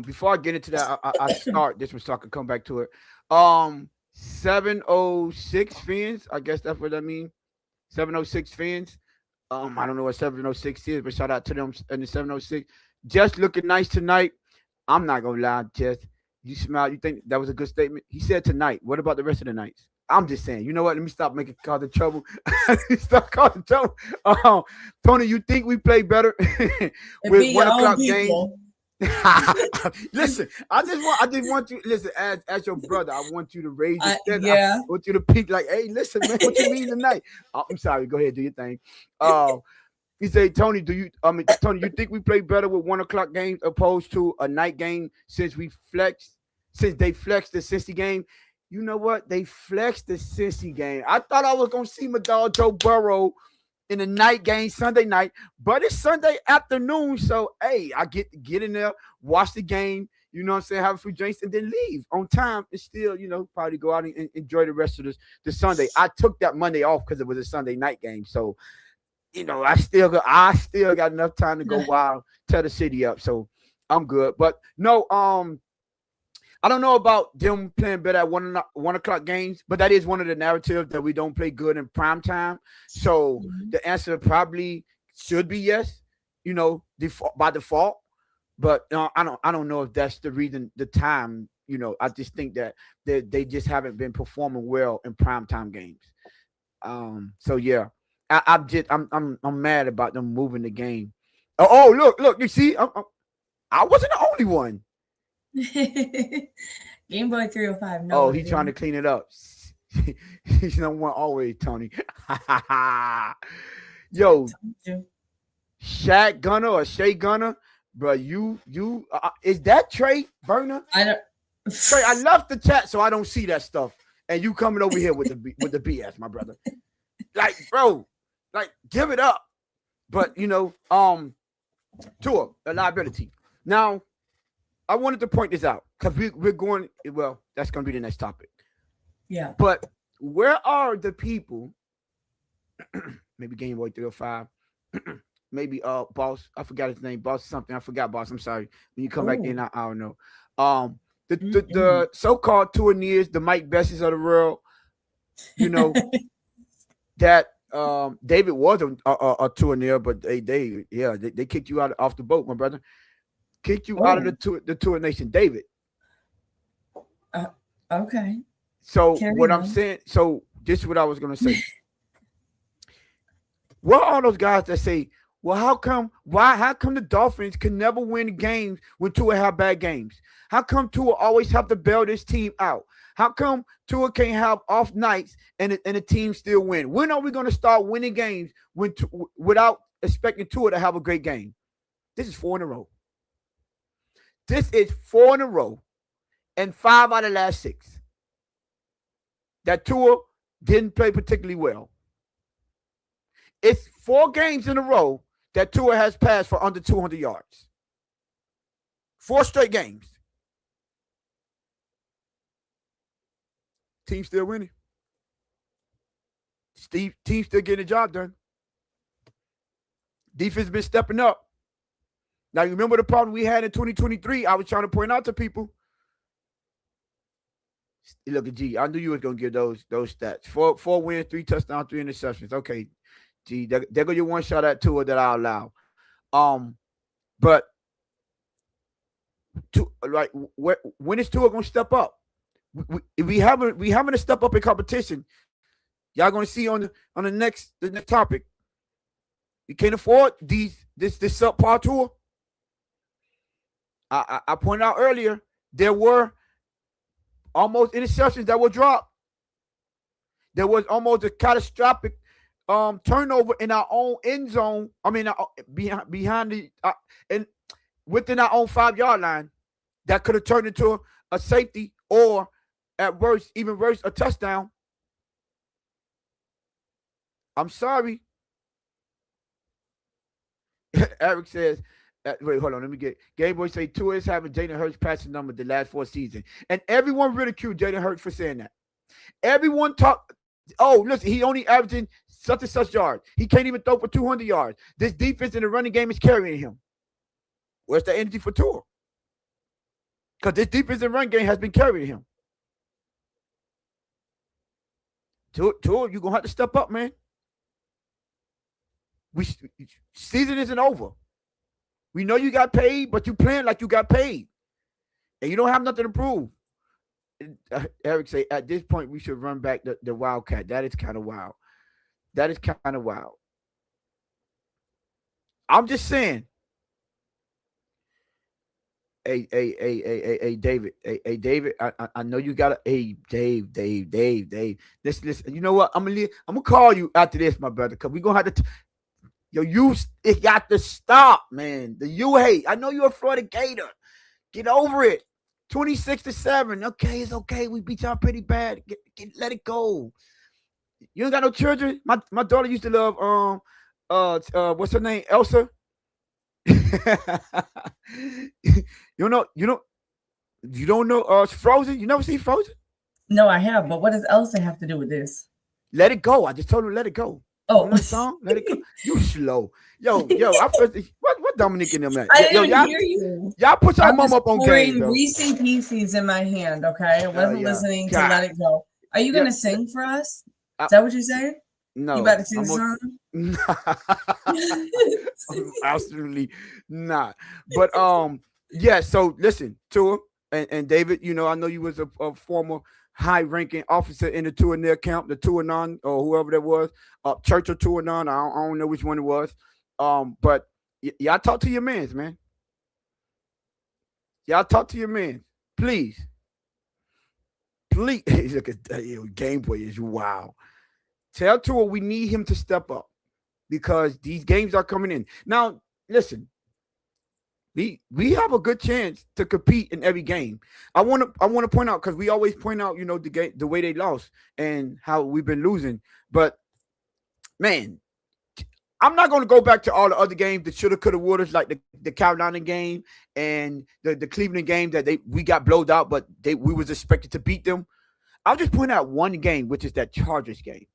Before I get into that, I start this one so I can come back to it. 706 fans. I guess that's what I mean. 706 fans. I don't know what 706 is, but shout out to them in the 706. Just looking nice tonight. I'm not gonna lie, Jess. You smile. You think that was a good statement? He said tonight. What about the rest of the nights? I'm just saying. You know what? Let me stop making cause the trouble. Stop causing trouble. Tony, you think we play better with 1 o'clock game? Listen, I just want you. Listen, as your brother, I want you to raise your standard. I want you to peak like, hey, listen, man, what you mean tonight? I'm sorry. Go ahead, do your thing. He said, Tony, Tony, you think we play better with 1 o'clock games opposed to a night game since they flexed the Cincy game? You know what? They flexed the Cincy game. I thought I was gonna see my dog Joe Burrow in the night game, Sunday night, but it's Sunday afternoon. So, hey, I get to get in there, watch the game, you know what I'm saying, have a few drinks, and then leave on time and still, probably go out and enjoy the rest of the Sunday. I took that Monday off because it was a Sunday night game. So, I still got enough time to go wild, tear the city up. So I'm good. But no, I don't know about them playing better at 1 o'clock games, but that is one of the narratives that we don't play good in prime time. So the answer probably should be yes, by default. But I don't know if that's the reason. The time, I just think that they just haven't been performing well in primetime games. So yeah, I'm mad about them moving the game. Oh, look, you see, I wasn't the only one. Game Boy 305. No. Oh, he's trying to clean it up. He's number one always, Tony. Yo, Shaq Gunner or Shay Gunner, bro. You is that Trey Burner? I don't. Trey, I left the chat so I don't see that stuff, and you coming over here with the BS, my brother. Like, bro, give it up. But Tua, a liability. Now, I wanted to point this out because we're going. Well, that's going to be the next topic. Yeah. But where are the people? Maybe Game Boy 305. Maybe Boss. I forgot his name. Boss something. I forgot Boss. I'm sorry. When you come back in, I don't know. The so-called tourineurs, the Mike Besses of the world. That David was a tourneur, but they kicked you out off the boat, my brother. Kicked you out of the tour nation, David. Okay. So I'm saying, so this is what I was gonna say. What are all those guys that say, well, how come the Dolphins can never win games when Tua have bad games? How come Tua always have to bail this team out? How come Tua can't have off nights and the team still win? When are we going to start winning games without expecting Tua to have a great game? This is 4 in a row. This is 4 in a row and 5 out of the last 6 that Tua didn't play particularly well. It's 4 games in a row that Tua has passed for under 200 yards. 4 straight games. Team still winning. Team still getting the job done. Defense been stepping up. Now, you remember the problem we had in 2023? I was trying to point out to people. Look at G. I knew you was going to give those stats. 4 wins, 3 touchdowns, 3 interceptions. Okay, G, there go your one shot at Tua that I'll allow. But when is Tua going to step up? We haven't to step up in competition. Y'all going to see on the next topic. You can't afford this subpar Tua. I pointed out earlier there were almost interceptions that were dropped. There was almost a catastrophic turnover in our own end zone. I mean, behind the and within our own 5-yard line that could have turned into a safety or, at worst, even worse, a touchdown. I'm sorry. Eric says, wait, hold on. Let me get Game Boy say Tua is having Jalen Hurts passing number the last 4 seasons. And everyone ridiculed Jalen Hurts for saying that. Everyone talked, oh, listen, he only averaging such and such yards. He can't even throw for 200 yards. This defense in the running game is carrying him. Where's the energy for Tua? Because this defense and run game has been carrying him. Tua, you're going to have to step up, man. Season isn't over. We know you got paid, but you playing like you got paid. And you don't have nothing to prove. Eric say, at this point, we should run back the Wildcat. That is kind of wild. That is kind of wild. I'm just saying. Hey, David. Hey, David. I know you got Dave. Listen. You know what? I'm gonna call you after this, my brother, because we're gonna have to. It got to stop, man. The you hate. I know you're a Florida Gator. Get over it. 26-7. Okay, it's okay. We beat y'all pretty bad. Let it go. You ain't got no children. My daughter used to love what's her name? Elsa. You know, you don't know Frozen? You never see Frozen? No, I have, but what does Elsa have to do with this? Let it go. I just told her let it go. You Oh, know that song? Let it go. You slow. Yo, I first what Dominic in them at? I Yo, didn't hear you. y'all put your I'm mom just up on game, pouring though. Reese's Pieces in my hand, okay? I wasn't Yeah. listening to God. Let It Go. Are you Yeah. gonna sing for us? I, Is that what you're saying? You no. about to sing a I'm song? absolutely not. But yeah, so listen, Tua and David, I know you was a former high-ranking officer in the Tua camp, the Tuanon or whoever that was, Church or Tuanon, I don't know which one it was. But y'all talk to your mans, man. Y'all talk to your man. Please. Please. Look at Game Boy is wow. Tell Tua we need him to step up because these games are coming in. Now, listen, we have a good chance to compete in every game. I want to point out because we always point out, the way they lost and how we've been losing. But man, I'm not going to go back to all the other games that shoulda, coulda, woulda, like the Carolina game and the Cleveland game that we got blowed out, but we was expected to beat them. I'll just point out one game, which is that Chargers game.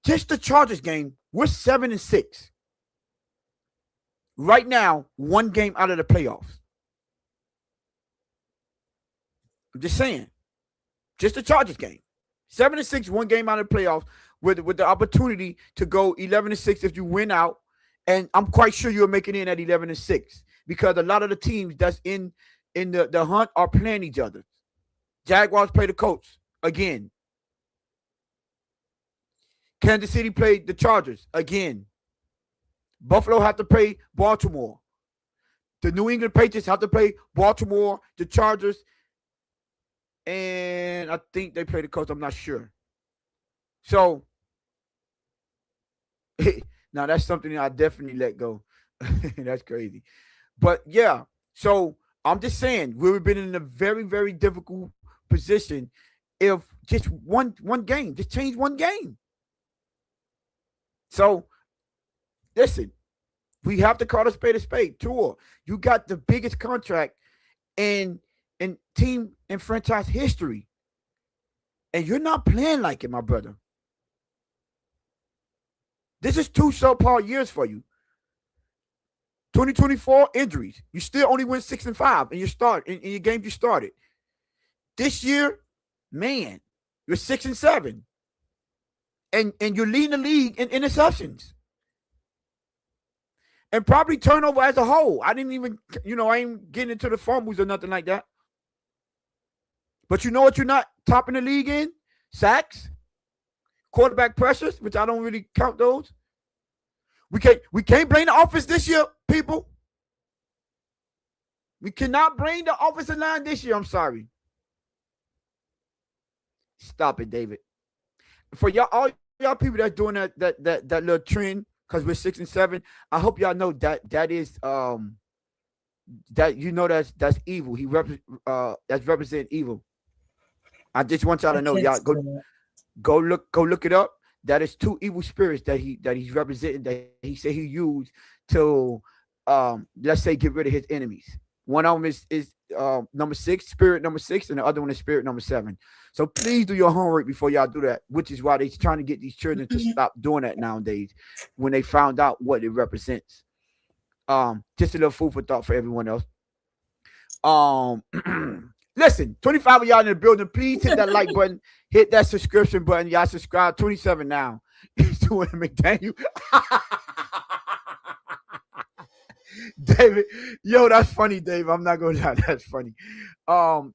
Just the Chargers game, we're 7-6. Right now, one game out of the playoffs. I'm just saying. Just the Chargers game. 7-6, one game out of the playoffs with the opportunity to go 11-6 if you win out. And I'm quite sure you'll make it in at 11-6 because a lot of the teams that's in the hunt are playing each other. Jaguars play the Colts again. Kansas City played the Chargers again. Buffalo have to play Baltimore. The New England Patriots have to play Baltimore, the Chargers, and I think they play the Colts. I'm not sure. So, now that's something that I definitely let go. That's crazy. But yeah, so I'm just saying we've been in a very, very difficult position if just one game, just change one game. So, listen, we have to call a spade. Tua, you got the biggest contract in team and franchise history. And you're not playing like it, my brother. This is 2 subpar years for you. 2024 injuries. You still only went 6-5 in your games you started. This year, man, you're 6-7. And you're leading the league in interceptions. And probably turnover as a whole. I didn't even, I ain't getting into the fumbles or nothing like that. But you know what you're not topping the league in? Sacks, quarterback pressures, which I don't really count those. We can't blame the offense this year, people. We cannot blame the offensive line this year. I'm sorry. Stop it, David. For all y'all people that's doing that little trend, because we're 6-7, I hope y'all know that is that that's evil. That's represent evil. I just want y'all to know, y'all go look it up. That is 2 evil spirits that he's representing, that he said he used to let's say get rid of his enemies. One of them is number 6, spirit number 6, and the other one is spirit number 7. So please do your homework before y'all do that, which is why they're trying to get these children to stop doing that nowadays when they found out what it represents. Just a little food for thought for everyone else. Listen, 25 of y'all in the building, please hit that like button, hit that subscription button. Y'all subscribe. 27 now. He's doing McDaniel. David, yo, that's funny, Dave. I'm not gonna lie, that's funny.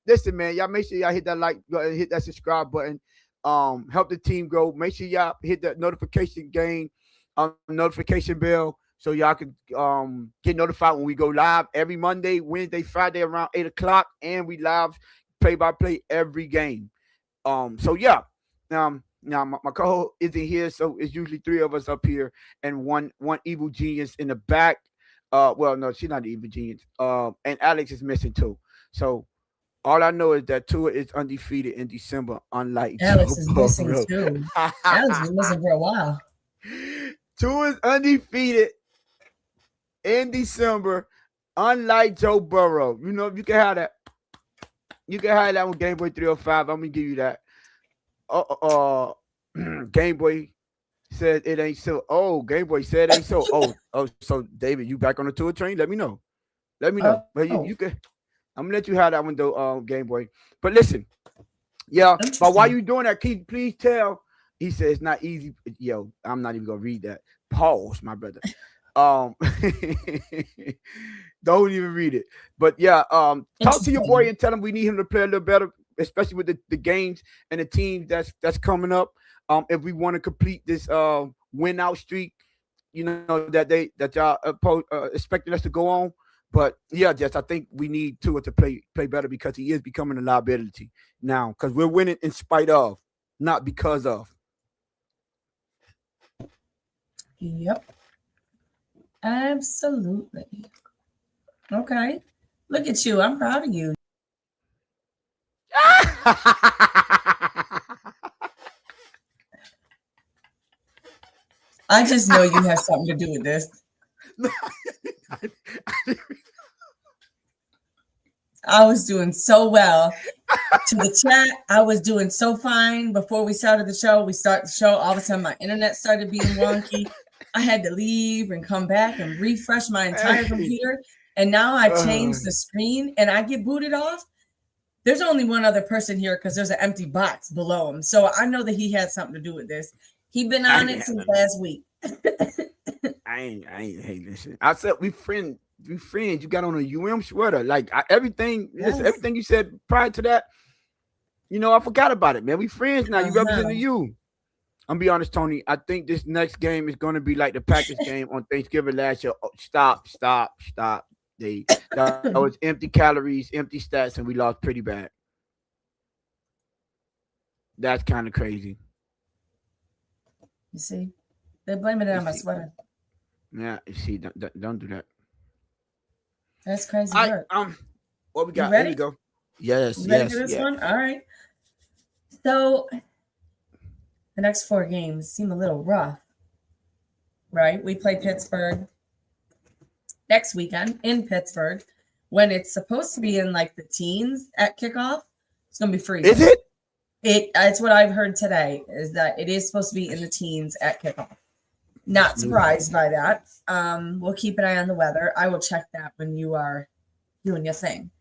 Listen, man, y'all make sure y'all hit that like button, hit that subscribe button. Help the team grow. Make sure y'all hit that notification bell so y'all can get notified when we go live every Monday, Wednesday, Friday around 8:00, and we live play-by-play every game. So yeah. Now my co-host isn't here, so it's usually 3 of us up here and one evil genius in the back. Well, no, she's not the evil genius. And Alex is missing too. So all I know is that Tua is undefeated in December, unlike Alex is missing too. Alex was missing for a while. Tua is undefeated in December, unlike Joe Burrow. You know, you can have that. You can have that on Game Boy 305. I'm gonna give you that. Game Boy said it ain't so. Oh, Game Boy said it ain't so. So David, you back on the Tua train? Let me know. Let me know. But Oh, you can. I'm gonna let you have that one though, Game Boy. But listen, yeah. But while interesting. you doing that, please tell. He said it's not easy. Yo, I'm not even gonna read that. Pause, my brother. Um, don't even read it. But yeah, talk to your boy Interesting. and tell him we need him to play a little better, especially with the games and the teams that's coming up. If we want to complete this win out streak, you know that y'all expecting us to go on. But yeah, Jess, I think we need Tua to play better because he is becoming a liability now. Because we're winning in spite of, not because of. Yep. Absolutely. Okay. Look at you. I'm proud of you. I just know you have something to do with this. I was doing so well. To the chat, I was doing so fine before we started the show. We start the show, all of a sudden my internet started being wonky. I had to leave and come back and refresh my entire computer. And now I changed the screen and I get booted off. There's only one other person here because there's an empty box below him. So I know that he had something to do with this. He's been on it since last week. I ain't. Hey, listen. I said we friends. You got on a sweater. Like everything. Yes. Listen, everything you said prior to that. You know, I forgot about it, man. We friends now. You representing you. I'm be honest, Tony. I think this next game is going to be like the Packers game on Thanksgiving last year. Oh, stop. That was empty calories, empty stats, and we lost pretty bad. That's kind of crazy. You see, they're blaming it on my sweater. Yeah, you see, don't do that. That's crazy work. What we got? Here we go. Yes, you ready for this one? All right. So the next 4 games seem a little rough, right? We play Pittsburgh next weekend in Pittsburgh when it's supposed to be in like the teens at kickoff. It's gonna be freezing. Is it? It's what I've heard today is that it is supposed to be in the teens at kickoff. Not surprised by that. We'll keep an eye on the weather. I will check that when you are doing your thing.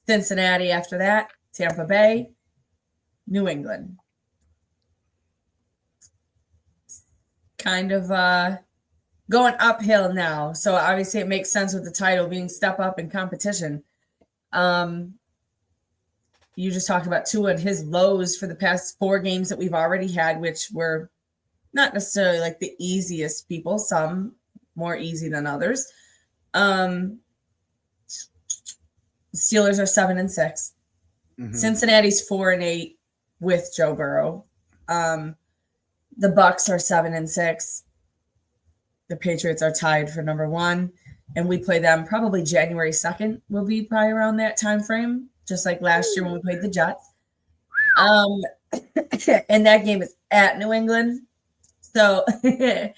Cincinnati after that, Tampa Bay, New England. Kind of going uphill now. So obviously it makes sense with the title being step up in competition. You just talked about Tua and his lows for the past 4 games that we've already had, which were not necessarily like the easiest people, some more easy than others. Steelers are 7-6. Mm-hmm. Cincinnati's 4-8 with Joe Burrow. The Bucs are 7-6. The Patriots are tied for number 1, and we play them probably January 2nd. Will be probably around that time frame, just like last year when we played the Jets. And that game is at New England. So, do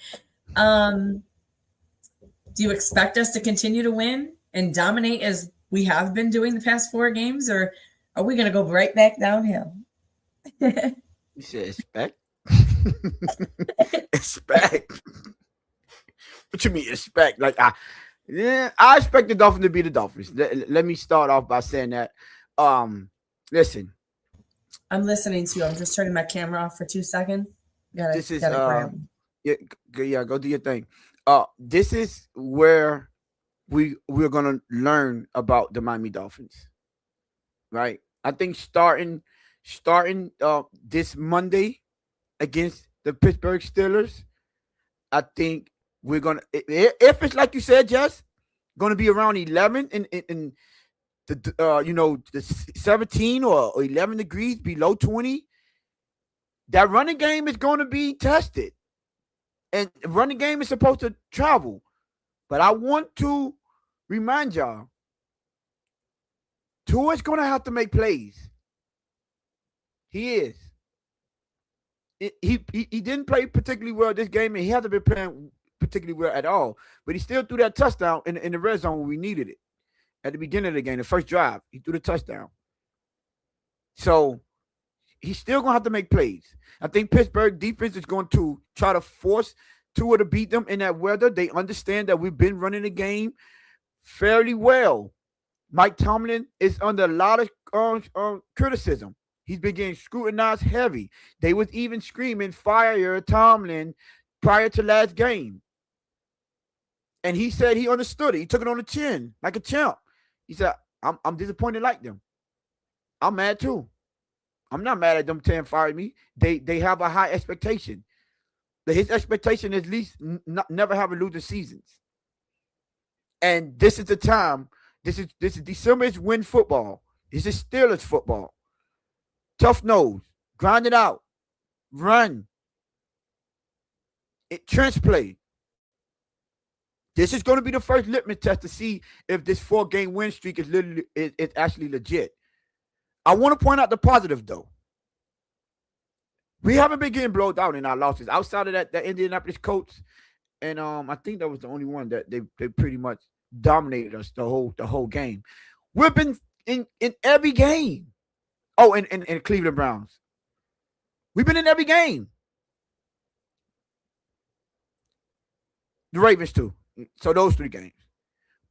you expect us to continue to win and dominate as we have been doing the past 4 games, or are we going to go right back downhill? You said expect? Expect? What you mean expect? Like I expect the Dolphins to be the Dolphins. Let me start off by saying that. Listen. I'm listening to you. I'm just turning my camera off for 2 seconds. Go do your thing. This is where we're gonna learn about the Miami Dolphins, right? I think starting this Monday against the Pittsburgh Steelers, I think we're gonna, if it's like you said, Jess, gonna be around 11 in the the 17 or 11 degrees below 20. That running game is going to be tested. And running game is supposed to travel. But I want to remind y'all, Tua's going to have to make plays. He is. he didn't play particularly well this game, and he hasn't been playing particularly well at all. But he still threw that touchdown in the red zone when we needed it at the beginning of the game. The first drive, he threw the touchdown. So he's still gonna have to make plays. I think Pittsburgh defense is going to try to force Tua to beat them in that weather. They understand that we've been running the game fairly well. Mike Tomlin is under a lot of criticism. He's been getting scrutinized heavy. They was even screaming, fire Tomlin prior to last game. And he said he understood it. He took it on the chin like a champ. He said, I'm disappointed like them. I'm mad too. I'm not mad at them saying fire me. They have a high expectation. But his expectation is at least never have a losing seasons. And this is the time. This is December is win football. This is Steelers football. Tough nose. Grind it out. Run. Trench play. This is going to be the first litmus test to see if this 4-game win streak is actually legit. I want to point out the positive, though. We haven't been getting blown out in our losses. Outside of that Indianapolis Colts, and I think that was the only one that they pretty much dominated us the whole game. We've been in every game. Oh, and Cleveland Browns. We've been in every game. The Ravens too. So those 3 games.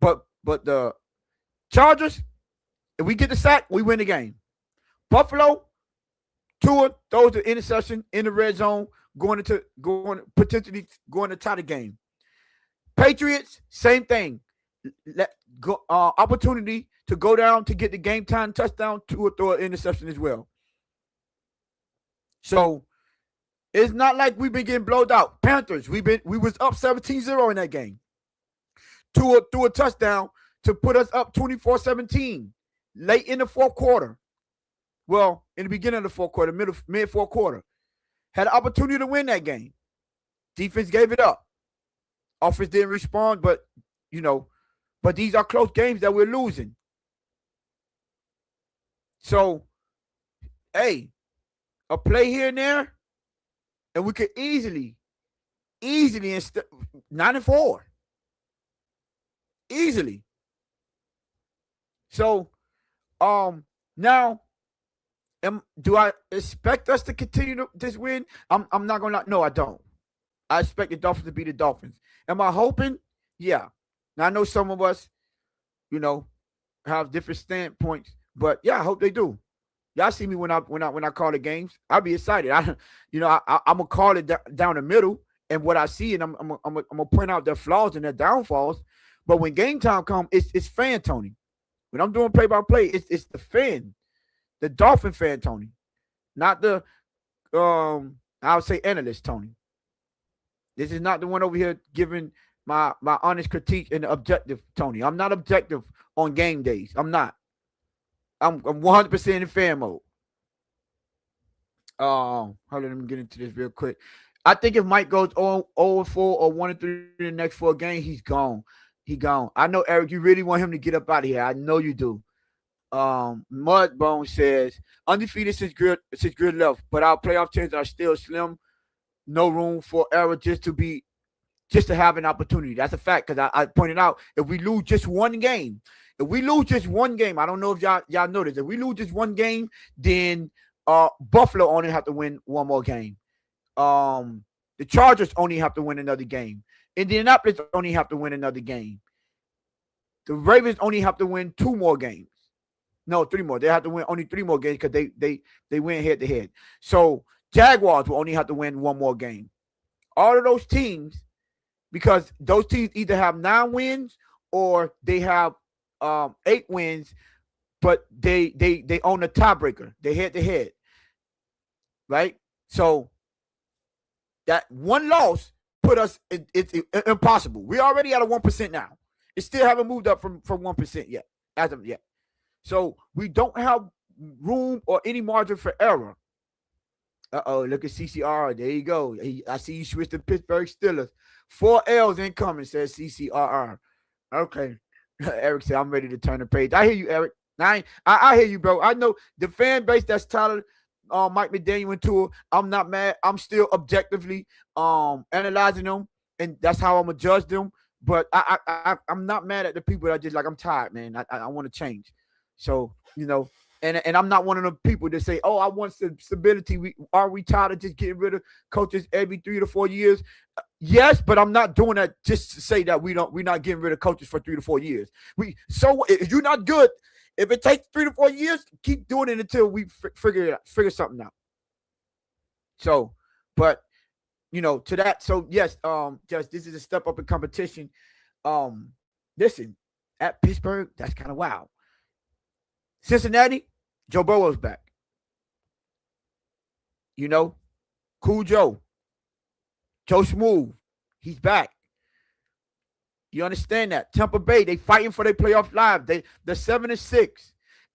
But the Chargers, if we get the sack, we win the game. Buffalo, Tua throws the interception in the red zone, potentially going to tie the game. Patriots, same thing. Opportunity to go down to get the game time touchdown, Tua throw an interception as well. So it's not like we've been getting blowed out. Panthers, we was up 17-0 in that game. Tua threw a touchdown to put us up 24-17 late in the fourth quarter. Well, in the beginning of the fourth quarter, mid fourth quarter. Had an opportunity to win that game. Defense gave it up. Offense didn't respond, but these are close games that we're losing. So, hey, a play here and there, and we could easily 9-4. Easily. So, now, do I expect us to continue this win? I'm not gonna. No, I don't. I expect the Dolphins to be the Dolphins. Am I hoping? Yeah. Now I know some of us, have different standpoints, but yeah, I hope they do. Y'all see me when I call the games. I'll be excited. I'm gonna call it down the middle and what I see, and I'm gonna point out their flaws and their downfalls. But when game time comes, it's fan Tony. When I'm doing play-by-play, it's the fan, the Dolphin fan Tony, not the I would say analyst Tony. This is not the one over here giving my honest critique and objective Tony. I'm not objective on game days. I'm not. I'm 100% in fan mode. Hold on, let me get into this real quick. I think if Mike goes 0-4 or 1-3 in the next 4 games, he's gone. He gone. I know, Eric, you really want him to get up out of here. I know you do. Mudbone says undefeated since good left, but our playoff chances are still slim. No room for error just to have an opportunity. That's a fact, because I pointed out if we lose just one game, I don't know if y'all noticed. If we lose just one game, then Buffalo only have to win one more game. The Chargers only have to win another game. Indianapolis only have to win another game. The Ravens only have to win 2 more games. No, 3 more. They have to win only 3 more games because they went head to head. So Jaguars will only have to win 1 more game. All of those teams, because those teams either have 9 wins or they have 8 wins, but they own a tiebreaker. They head to head, right? So that one loss put us. It's impossible. We're already at a 1% now. It still haven't moved up from 1% yet, as of yet. So we don't have room or any margin for error. Look at CCR. There you go. I see you switched to Pittsburgh Steelers. 4 L's incoming, says CCRR. Okay. Eric said, I'm ready to turn the page. I hear you, Eric. I hear you, bro. I know the fan base that's talented, Mike McDaniel and Tua. I'm not mad. I'm still objectively analyzing them, and that's how I'm gonna judge them. But I'm not mad at the people that are just like, I'm tired, man. I want to change. So and I'm not one of the people that say, oh, I want stability. Are we tired of just getting rid of coaches every 3 to 4 years? Yes, but I'm not doing that just to say that we're not getting rid of coaches for 3 to 4 years. So if you're not good, if it takes 3 to 4 years, keep doing it until we figure something out. So, but to that. So yes, just this is a step up in competition. Listen, at Pittsburgh, that's kind of wild. Cincinnati, Joe Burrow's back. Cool Joe Smooth, he's back. You understand that? Tampa Bay, they fighting for their playoff lives. They're 7-6,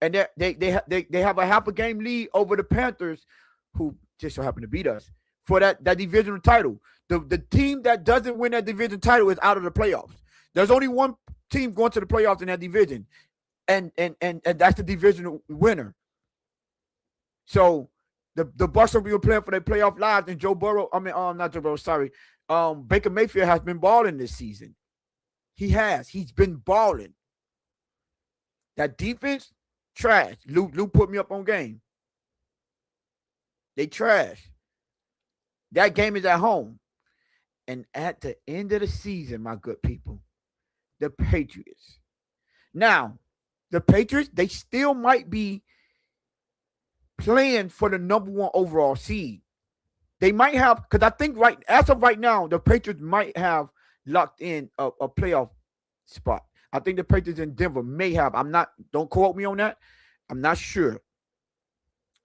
and they have a half a game lead over the Panthers, who just so happen to beat us for that divisional title. The team that doesn't win that division title is out of the playoffs. There's only one team going to the playoffs in that division, and that's the divisional winner. So the Bucs will be playing for their playoff lives, and Joe Burrow. Not Joe Burrow. Sorry, Baker Mayfield has been balling this season. He has. He's been balling. That defense, trash. Lou put me up on game. They trash. That game is at home. And at the end of the season, my good people, the Patriots. Now, the Patriots, they still might be playing for the number 1 overall seed. They might have, because I think as of right now, the Patriots might have locked in a playoff spot. I think the Patriots in Denver may have. Don't quote me on that. I'm not sure.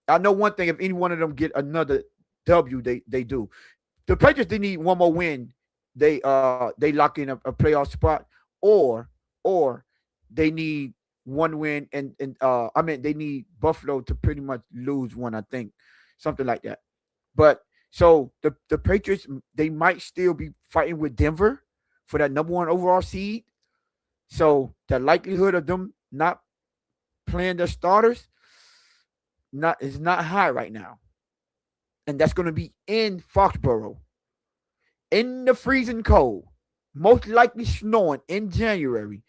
I know one thing, if any one of them get another W, they do. The Patriots, they need one more win. They lock in a playoff spot, or they need one win, and they need Buffalo to pretty much lose one, I think. Something like that. But so the Patriots, they might still be fighting with Denver for that number 1 overall seed. So the likelihood of them not playing their starters is not high right now. And that's going to be in Foxborough, in the freezing cold, most likely snowing in January,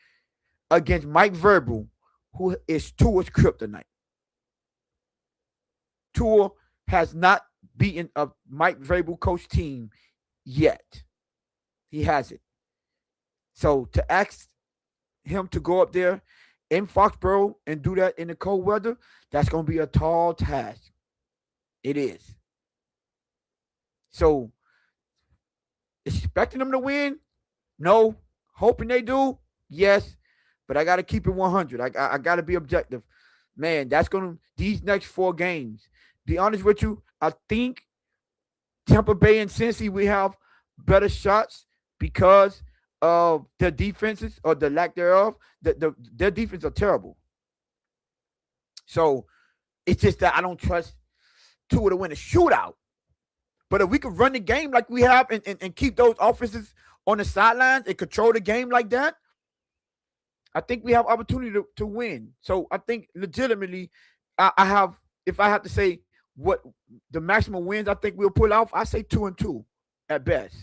against Mike Vrabel, who is Tua's kryptonite. Tua has not beaten a Mike Vrabel coach team yet. He hasn't. So to ask him to go up there in Foxborough and do that in the cold weather, that's going to be a tall task. It is. So, expecting them to win? No. Hoping they do? Yes. But I got to keep it 100. I got to be objective. Man, that's going to, these next 4 games, be honest with you, I think Tampa Bay and Cincy, we have better shots because of their defenses or the lack thereof. Their defense are terrible. So, it's just that I don't trust Tua to win a shootout. But if we could run the game like we have and keep those offenses on the sidelines and control the game like that, I think we have opportunity to win. So I think legitimately, if I have to say what the maximum wins I think we'll pull off, I say 2-2 at best.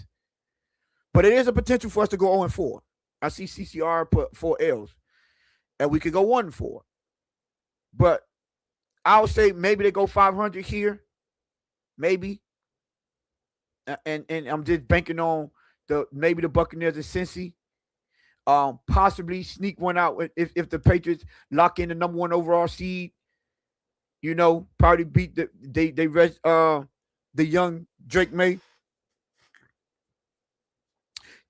But it is a potential for us to go 0-4. I see CCR put 4 L's, and we could go 1-4. But I would say maybe they go 500 here, maybe. And I'm just banking on maybe the Buccaneers and Cincy. Possibly sneak one out if the Patriots lock in the number 1 overall seed. Probably beat the young Drake May.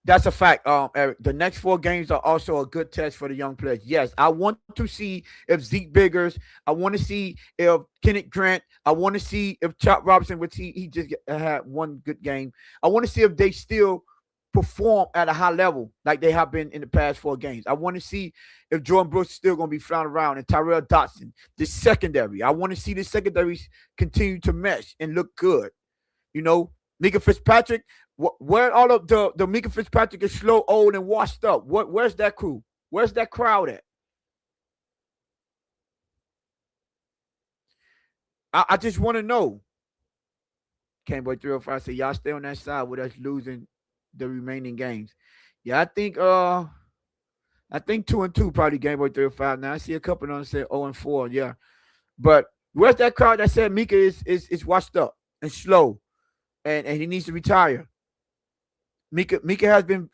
That's a fact, Eric. The next 4 games are also a good test for the young players. Yes, I want to see if Zeke Biggers, I want to see if Kenneth Grant, I want to see if Chop Robinson, which he just had one good game. I want to see if they still perform at a high level like they have been in the past 4 games. I want to see if Jordan Brooks is still going to be flying around, and Tyrell Dotson, the secondary. I want to see the secondaries continue to mesh and look good. Mika Fitzpatrick, where all of the Mika Fitzpatrick is slow, old, and washed up. Where's that crew? Where's that crowd at? I just want to know. Camboy 305 say y'all stay on that side with us losing the remaining games. Yeah, I think 2-2 probably Gameboy 305. Now I see a couple of them say 0-4. Yeah, but where's that crowd that said Mika is washed up and slow, and he needs to retire? Mika has been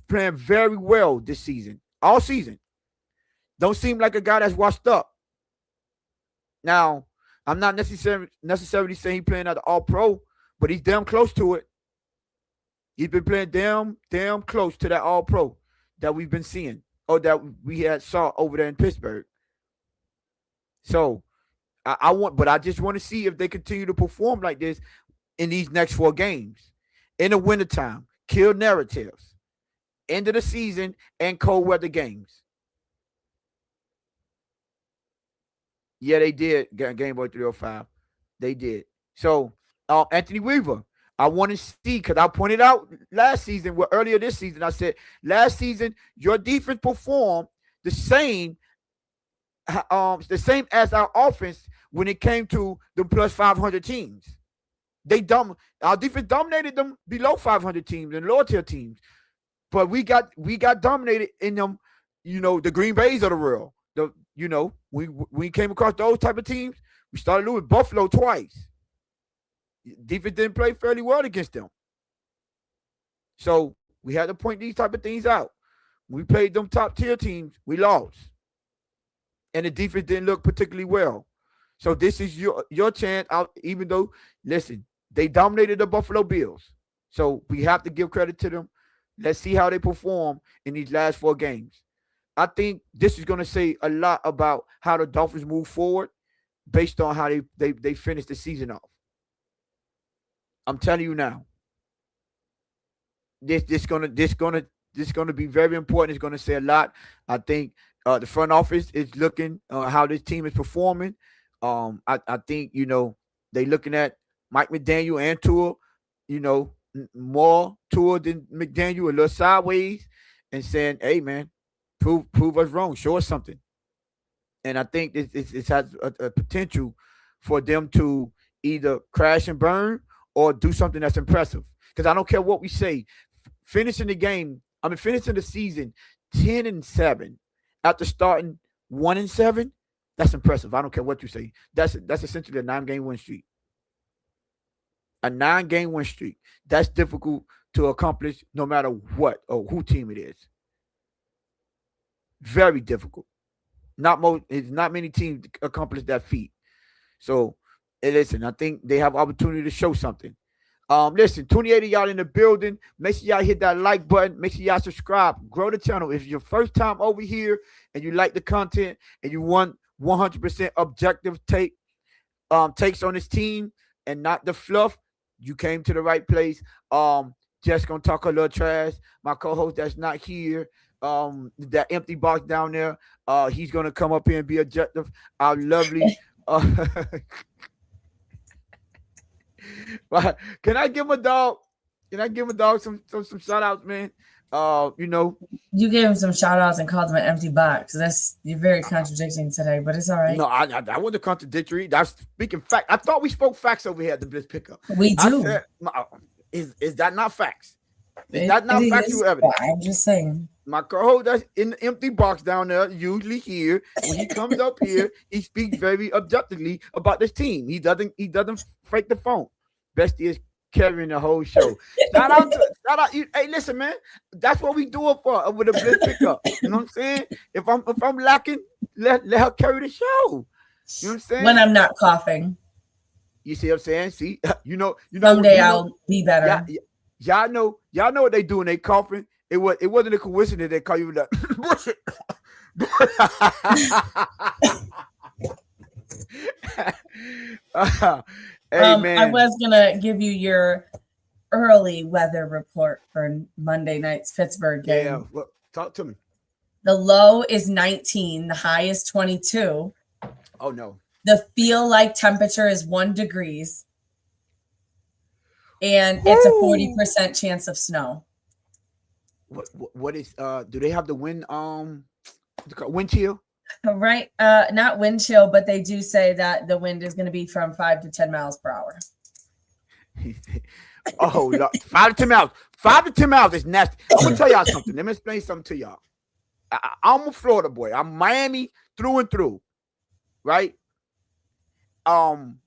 playing very well this season, all season. Don't seem like a guy that's washed up. Now, I'm not necessarily saying he's playing at the All-Pro, but he's damn close to it. He's been playing damn close to that All-Pro that we've been seeing, or that we had saw over there in Pittsburgh. So I just want to see if they continue to perform like this in these next 4 games. In the wintertime, kill narratives, end of the season, and cold weather games. Yeah, they did, Gameboy 305. They did. So, Anthony Weaver, I want to see, because I pointed out last season, earlier this season, I said, last season, your defense performed the same as our offense when it came to the plus 500 teams. Our defense dominated them below 500 teams and lower tier teams, but we got dominated in them. The Green Bays of the world. We came across those type of teams. We started losing Buffalo twice. Defense didn't play fairly well against them, so we had to point these type of things out. We played them top tier teams. We lost, and the defense didn't look particularly well. So this is your chance out. Even though, listen, they dominated the Buffalo Bills, so we have to give credit to them. Let's see how they perform in these last 4 games. I think this is going to say a lot about how the Dolphins move forward based on how they finish the season off. I'm telling you now. This gonna be very important. It's gonna say a lot. I think the front office is looking how this team is performing. I think they looking at Mike McDaniel and Tua, more Tua than McDaniel, a little sideways, and saying, "Hey man, prove us wrong, show us something." And I think it has a potential for them to either crash and burn or do something that's impressive. Because I don't care what we say, finishing the season 10-7 after starting 1-7, that's impressive. I don't care what you say. That's essentially a 9-game win streak. A 9-game win streak. That's difficult to accomplish no matter what or who team it is. Very difficult. Not many teams accomplish that feat. So, listen, I think they have opportunity to show something. Listen, 28 of y'all in the building. Make sure y'all hit that like button. Make sure y'all subscribe. Grow the channel. If it's your first time over here and you like the content and you want 100% objective takes on this team and not the fluff, you came to the right place. Just gonna talk a little trash. My co-host that's not here, that empty box down there, he's gonna come up here and be objective. Our lovely Can I give a dog some shout outs, man? You gave him some shout outs and called him an empty box. You're very contradicting today, but it's all right. No, I wasn't contradictory. That's speaking fact. I thought we spoke facts over here at the Blitz Pickup. We do. Said, is that not facts? Is that not factual evidence? I'm just saying. My co-host that's in the empty box down there, usually here, when he comes up here, he speaks very objectively about this team. He doesn't fake the phone. Bestie is carrying the whole show. Shout out you. Hey, listen, man. That's what we do it for with the Blitz Pickup. You know what I'm saying? If I'm lacking, let her carry the show. You know what I'm saying? When I'm not coughing. You see what I'm saying? See, you know. Someday I'll be better. Y'all know what they do when they coughing. It wasn't a coincidence they call you that. Hey, man. I was gonna give you your early weather report for Monday night's Pittsburgh game. Yeah, well, talk to me. The low is 19, the high is 22. Oh no. The feel like temperature is 1 degree. And it's a 40% chance of snow. What is do they have the wind chill? Right. Not wind chill, but they do say that the wind is going to be from 5 to 10 miles per hour. Oh, Lord. 5 to 10 miles. 5 to 10 miles is nasty. I'm going to tell y'all something. Let me explain something to y'all. I'm a Florida boy. I'm Miami through and through. Right?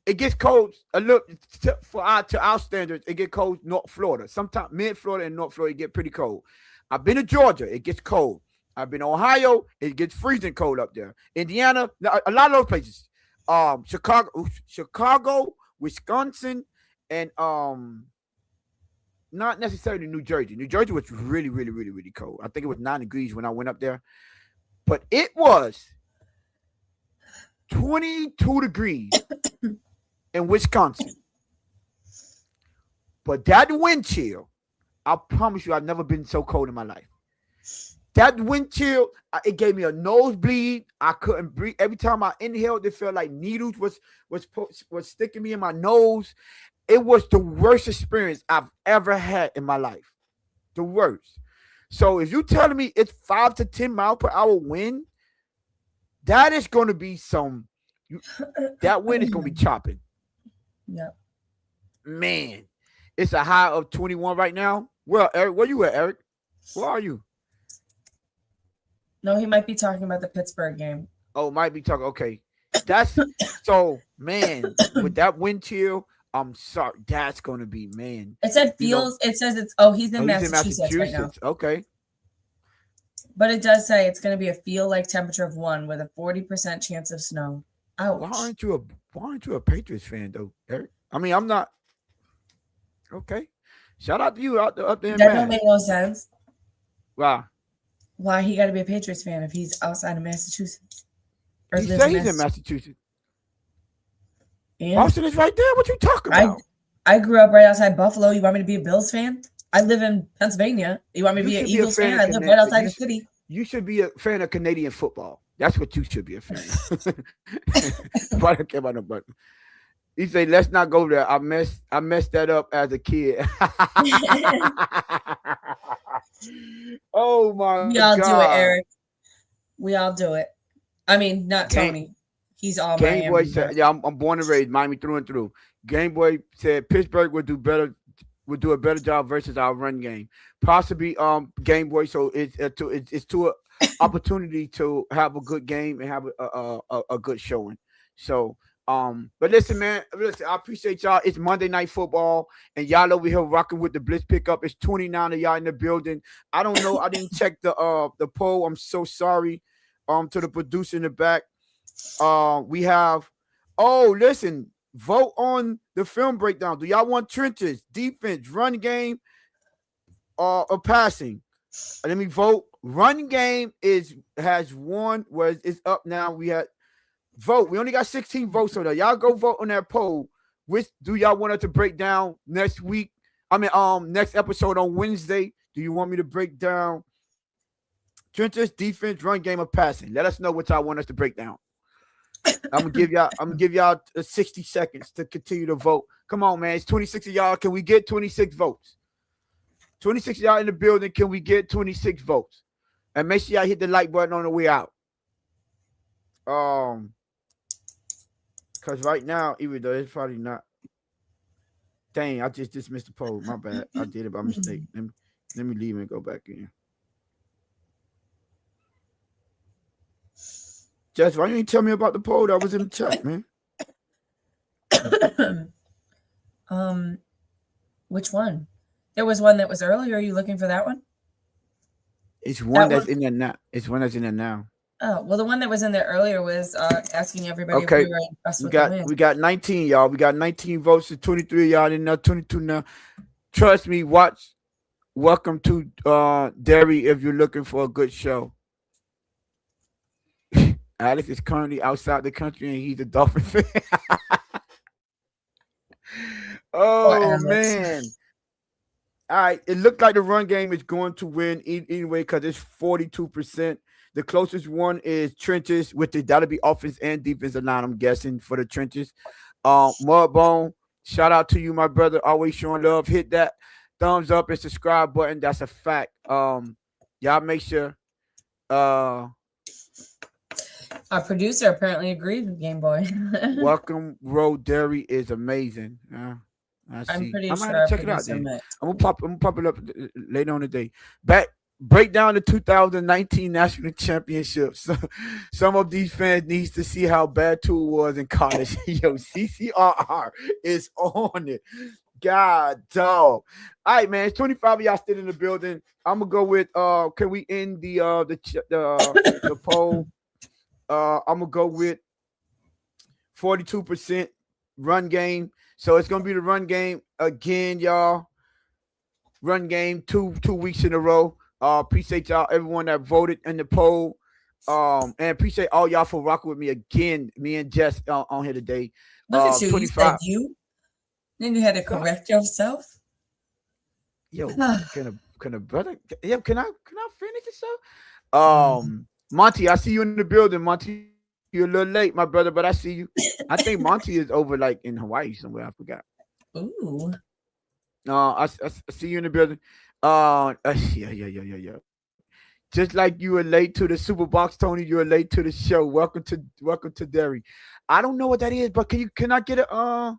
It gets cold a little to our standards. It gets cold North Florida. Sometimes mid Florida and North Florida it get pretty cold. I've been to Georgia. It gets cold. I've been to Ohio. It gets freezing cold up there. Indiana, a lot of those places. Chicago, Wisconsin, and not necessarily New Jersey. New Jersey was really, really, really, really cold. I think it was 9 degrees when I went up there. But it was 22 degrees in Wisconsin. But that wind chill, I promise you, I've never been so cold in my life. That wind chill, it gave me a nosebleed. I couldn't breathe. Every time I inhaled, it felt like needles was sticking me in my nose. It was the worst experience I've ever had in my life. The worst. So if you're telling me it's 5 to 10 miles per hour wind, that is going to be that wind is going to be chopping. Yeah. Man, it's a high of 21 right now. Well, Eric, where you at, Eric? Where are you? No, he might be talking about the Pittsburgh game. Oh, might be talking. Okay. That's so, man, with that wind chill, I'm sorry. That's going to be, man. It said feels, it says he's in Massachusetts right now. Okay. But it does say it's going to be a feel-like temperature of 1 with a 40% chance of snow. Ouch. Why aren't you a Patriots fan, though, Eric? I mean, I'm not. Okay. Shout out to you up there. That don't make no sense. Wow. Why he got to be a Patriots fan if he's outside of Massachusetts? Or he says he's in Massachusetts. And Boston is right there. What you talking about? I grew up right outside Buffalo. You want me to be a Bills fan? I live in Pennsylvania. You want me to be an Eagles fan? I live right outside the city. You should be a fan of Canadian football. That's what you should be a fan of. Why don't care about no button? He say, let's not go there. I messed that up as a kid. Oh my God. We all do it, Eric. We all do it. I mean, not Tony. He's all Miami. Game Boy said, yeah, I'm born and raised Miami through and through. Game Boy said Pittsburgh would do a better job versus our run game. Possibly Game Boy, so it's to an opportunity to have a good game and have a good showing. So but listen, man, I appreciate y'all. It's Monday Night Football, and y'all over here rocking with the Blitz pickup. It's 29 of y'all in the building. I don't know. I didn't check the poll. I'm so sorry. To the producer in the back. We have. Oh, listen. Vote on the film breakdown. Do y'all want trenches, defense, run game, or passing? Let me vote. Run game has won. Where it's up now. We had. Vote. We only got 16 votes on that. Y'all go vote on that poll. Which do y'all want us to break down next week? I mean, next episode on Wednesday. Do you want me to break down trenches, defense, run game, or passing? Let us know what y'all want us to break down. I'm gonna give y'all 60 seconds to continue to vote. Come on, man. It's 26 of y'all. Can we get 26 votes? 26 of y'all in the building. Can we get 26 votes? And make sure y'all hit the like button on the way out. Because right now, even though it's probably not. Dang, I just dismissed the poll. My bad. I did it by mistake. Let me leave and go back in. Jess, why you didn't tell me about the poll that was in the chat, man? Which one? There was one that was earlier. Are you looking for that one? It's one that's in there now. It's one that's in there now. Oh, well, the one that was in there earlier was asking everybody if we were impressed with the win. We got 19, y'all. We got 19 votes to 23 y'all in there, 22 now. Trust me, welcome to Derry if you're looking for a good show. Alex is currently outside the country and he's a Dolphins fan. Oh, man. All right. It looked like the run game is going to win anyway because it's 42%. The closest one is trenches, that'll be offense and defensive line, I'm guessing, for the trenches. Mudbone, shout out to you, my brother. Always showing love. Hit that thumbs up and subscribe button. That's a fact. Y'all make sure. Our producer apparently agreed with Game Boy. Welcome Road Dairy is amazing. I I'm see. pretty I might sure have to our check it out producer then. meant. I'm gonna pop it up later on the day. Break down the 2019 national championships. Some of these fans needs to see how bad Tool was in college. Yo, CCRR is on it. God dog. All right, man. It's 25 of y'all still in the building. I'm gonna go with can we end the poll? I'm gonna go with 42% run game. So it's gonna be the run game again, y'all. Run game two weeks in a row. Appreciate y'all, everyone that voted in the poll. And appreciate all y'all for rocking with me again. Me and Jess on here today. Look at you. 25. You said you. Then you had to correct yourself. Yo, can a brother? Yeah, can I finish the show? Monty, I see you in the building. Monty, you're a little late, my brother, but I see you. I think Monty is over like in Hawaii somewhere. I forgot. Ooh. I see you in the building. Yeah. Just like you were late to the Super Box, Tony, you were late to the show. Welcome to Derry. I don't know what that is, but can I get a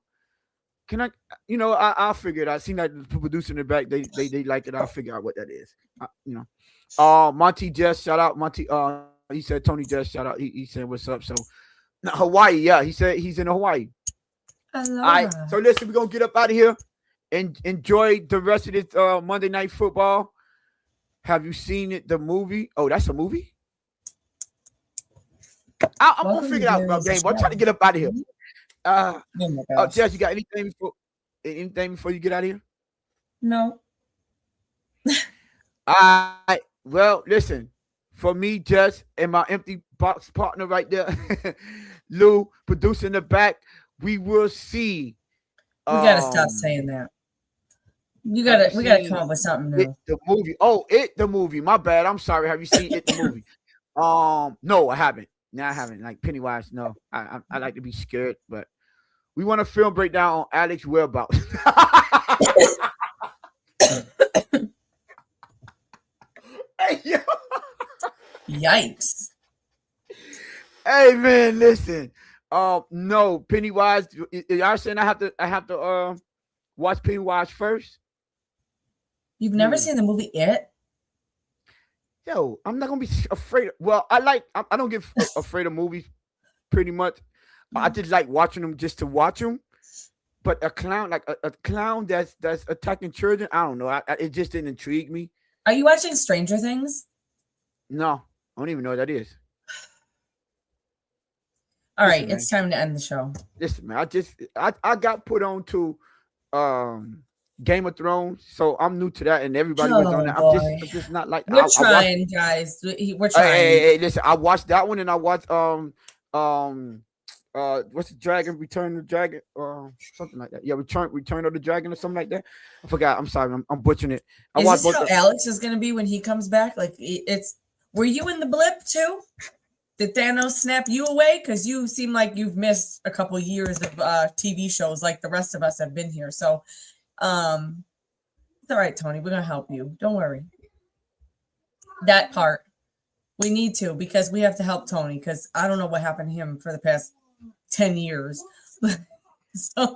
Can I? I'll figure it out. I seen that the producer in the back. They like it. I'll figure out what that is. Monty Jess, shout out Monty. He said Tony Jess, shout out. He said what's up. So Hawaii, yeah. He said he's in Hawaii. All right. So listen, we're gonna get up out of here and enjoy the rest of this Monday Night Football. Have you seen it? The movie? Oh, that's a movie. I'm gonna figure it out, bro. Game. I'm trying to get up out of here. Jess, you got anything before you get out of here? No. All right. Well, listen. For me, Jess, and my empty box partner right there, Lou, producer in the back, we will see. We gotta stop saying that. We gotta come up with something new. The movie. Oh, the movie. My bad. I'm sorry. Have you seen it? The movie. No, I haven't. No, I haven't. Like Pennywise. No, I like to be scared, but we want a film breakdown on Alex whereabouts. Hey, yo. Yikes. Hey man, listen. No, Pennywise. Y'all saying I have to watch Pennywise first? You've never seen the movie It? Yo, I'm not gonna be afraid. Well, I don't get afraid of movies pretty much. I just like watching them just to watch them. But a clown, like a clown that's attacking children, I don't know. It just didn't intrigue me. Are you watching Stranger Things? No, I don't even know what that is. All right, it's time to end the show. Listen, man, I got put on to Game of Thrones, so I'm new to that, and everybody was on that. I'm just not like we're trying, guys. We're trying. Hey, listen, I watched that one, and I watched what's the dragon? Return of the Dragon, or something like that. Yeah, Return of the Dragon, or something like that. I forgot. I'm sorry, I'm butchering it. Is this how Alex is going to be when he comes back? Like it's. Were you in the blip too? Did Thanos snap you away? Because you seem like you've missed a couple years of TV shows, like the rest of us have been here. So, it's all right, Tony. We're gonna help you. Don't worry. That part we need to, because we have to help Tony, because I don't know what happened to him for the past 10 years. So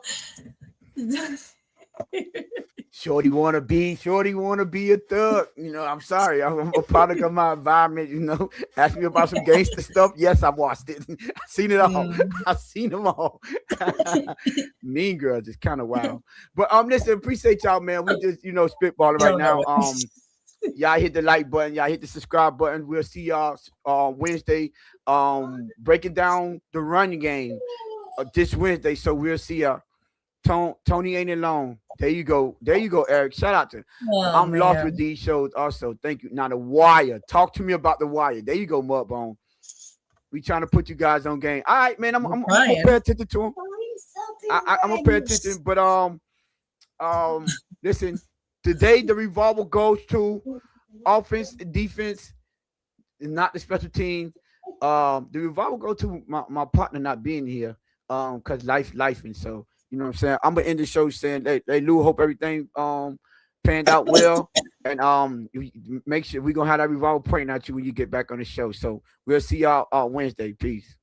Shorty wanna be a thug. I'm sorry. I'm a product of my environment, Ask me about some gangster stuff. Yes, I watched it. I've seen it all. I've seen them all. Mean Girls is kind of wild. But listen, appreciate y'all, man. We just, spitballing right now. Y'all hit the like button, y'all hit the subscribe button. We'll see y'all Wednesday. Breaking down the run game this Wednesday. So we'll see y'all. Tony ain't alone. There you go, Eric. Shout out to. I'm lost with these shows. Also, thank you. Now the Wire. Talk to me about the Wire. There you go, Mudbone. We trying to put you guys on game. All right, man. I'm gonna pay attention to him. I'm gonna pay attention. But listen. Today the revolver goes to offense and defense, and not the special team. The revolver goes to my partner not being here. Because life, and so. You know what I'm saying? I'm gonna end the show saying, "Hey, Lou, hope everything panned out well. And make sure we're gonna have that revolver pointing at you when you get back on the show. So we'll see y'all on Wednesday. Peace.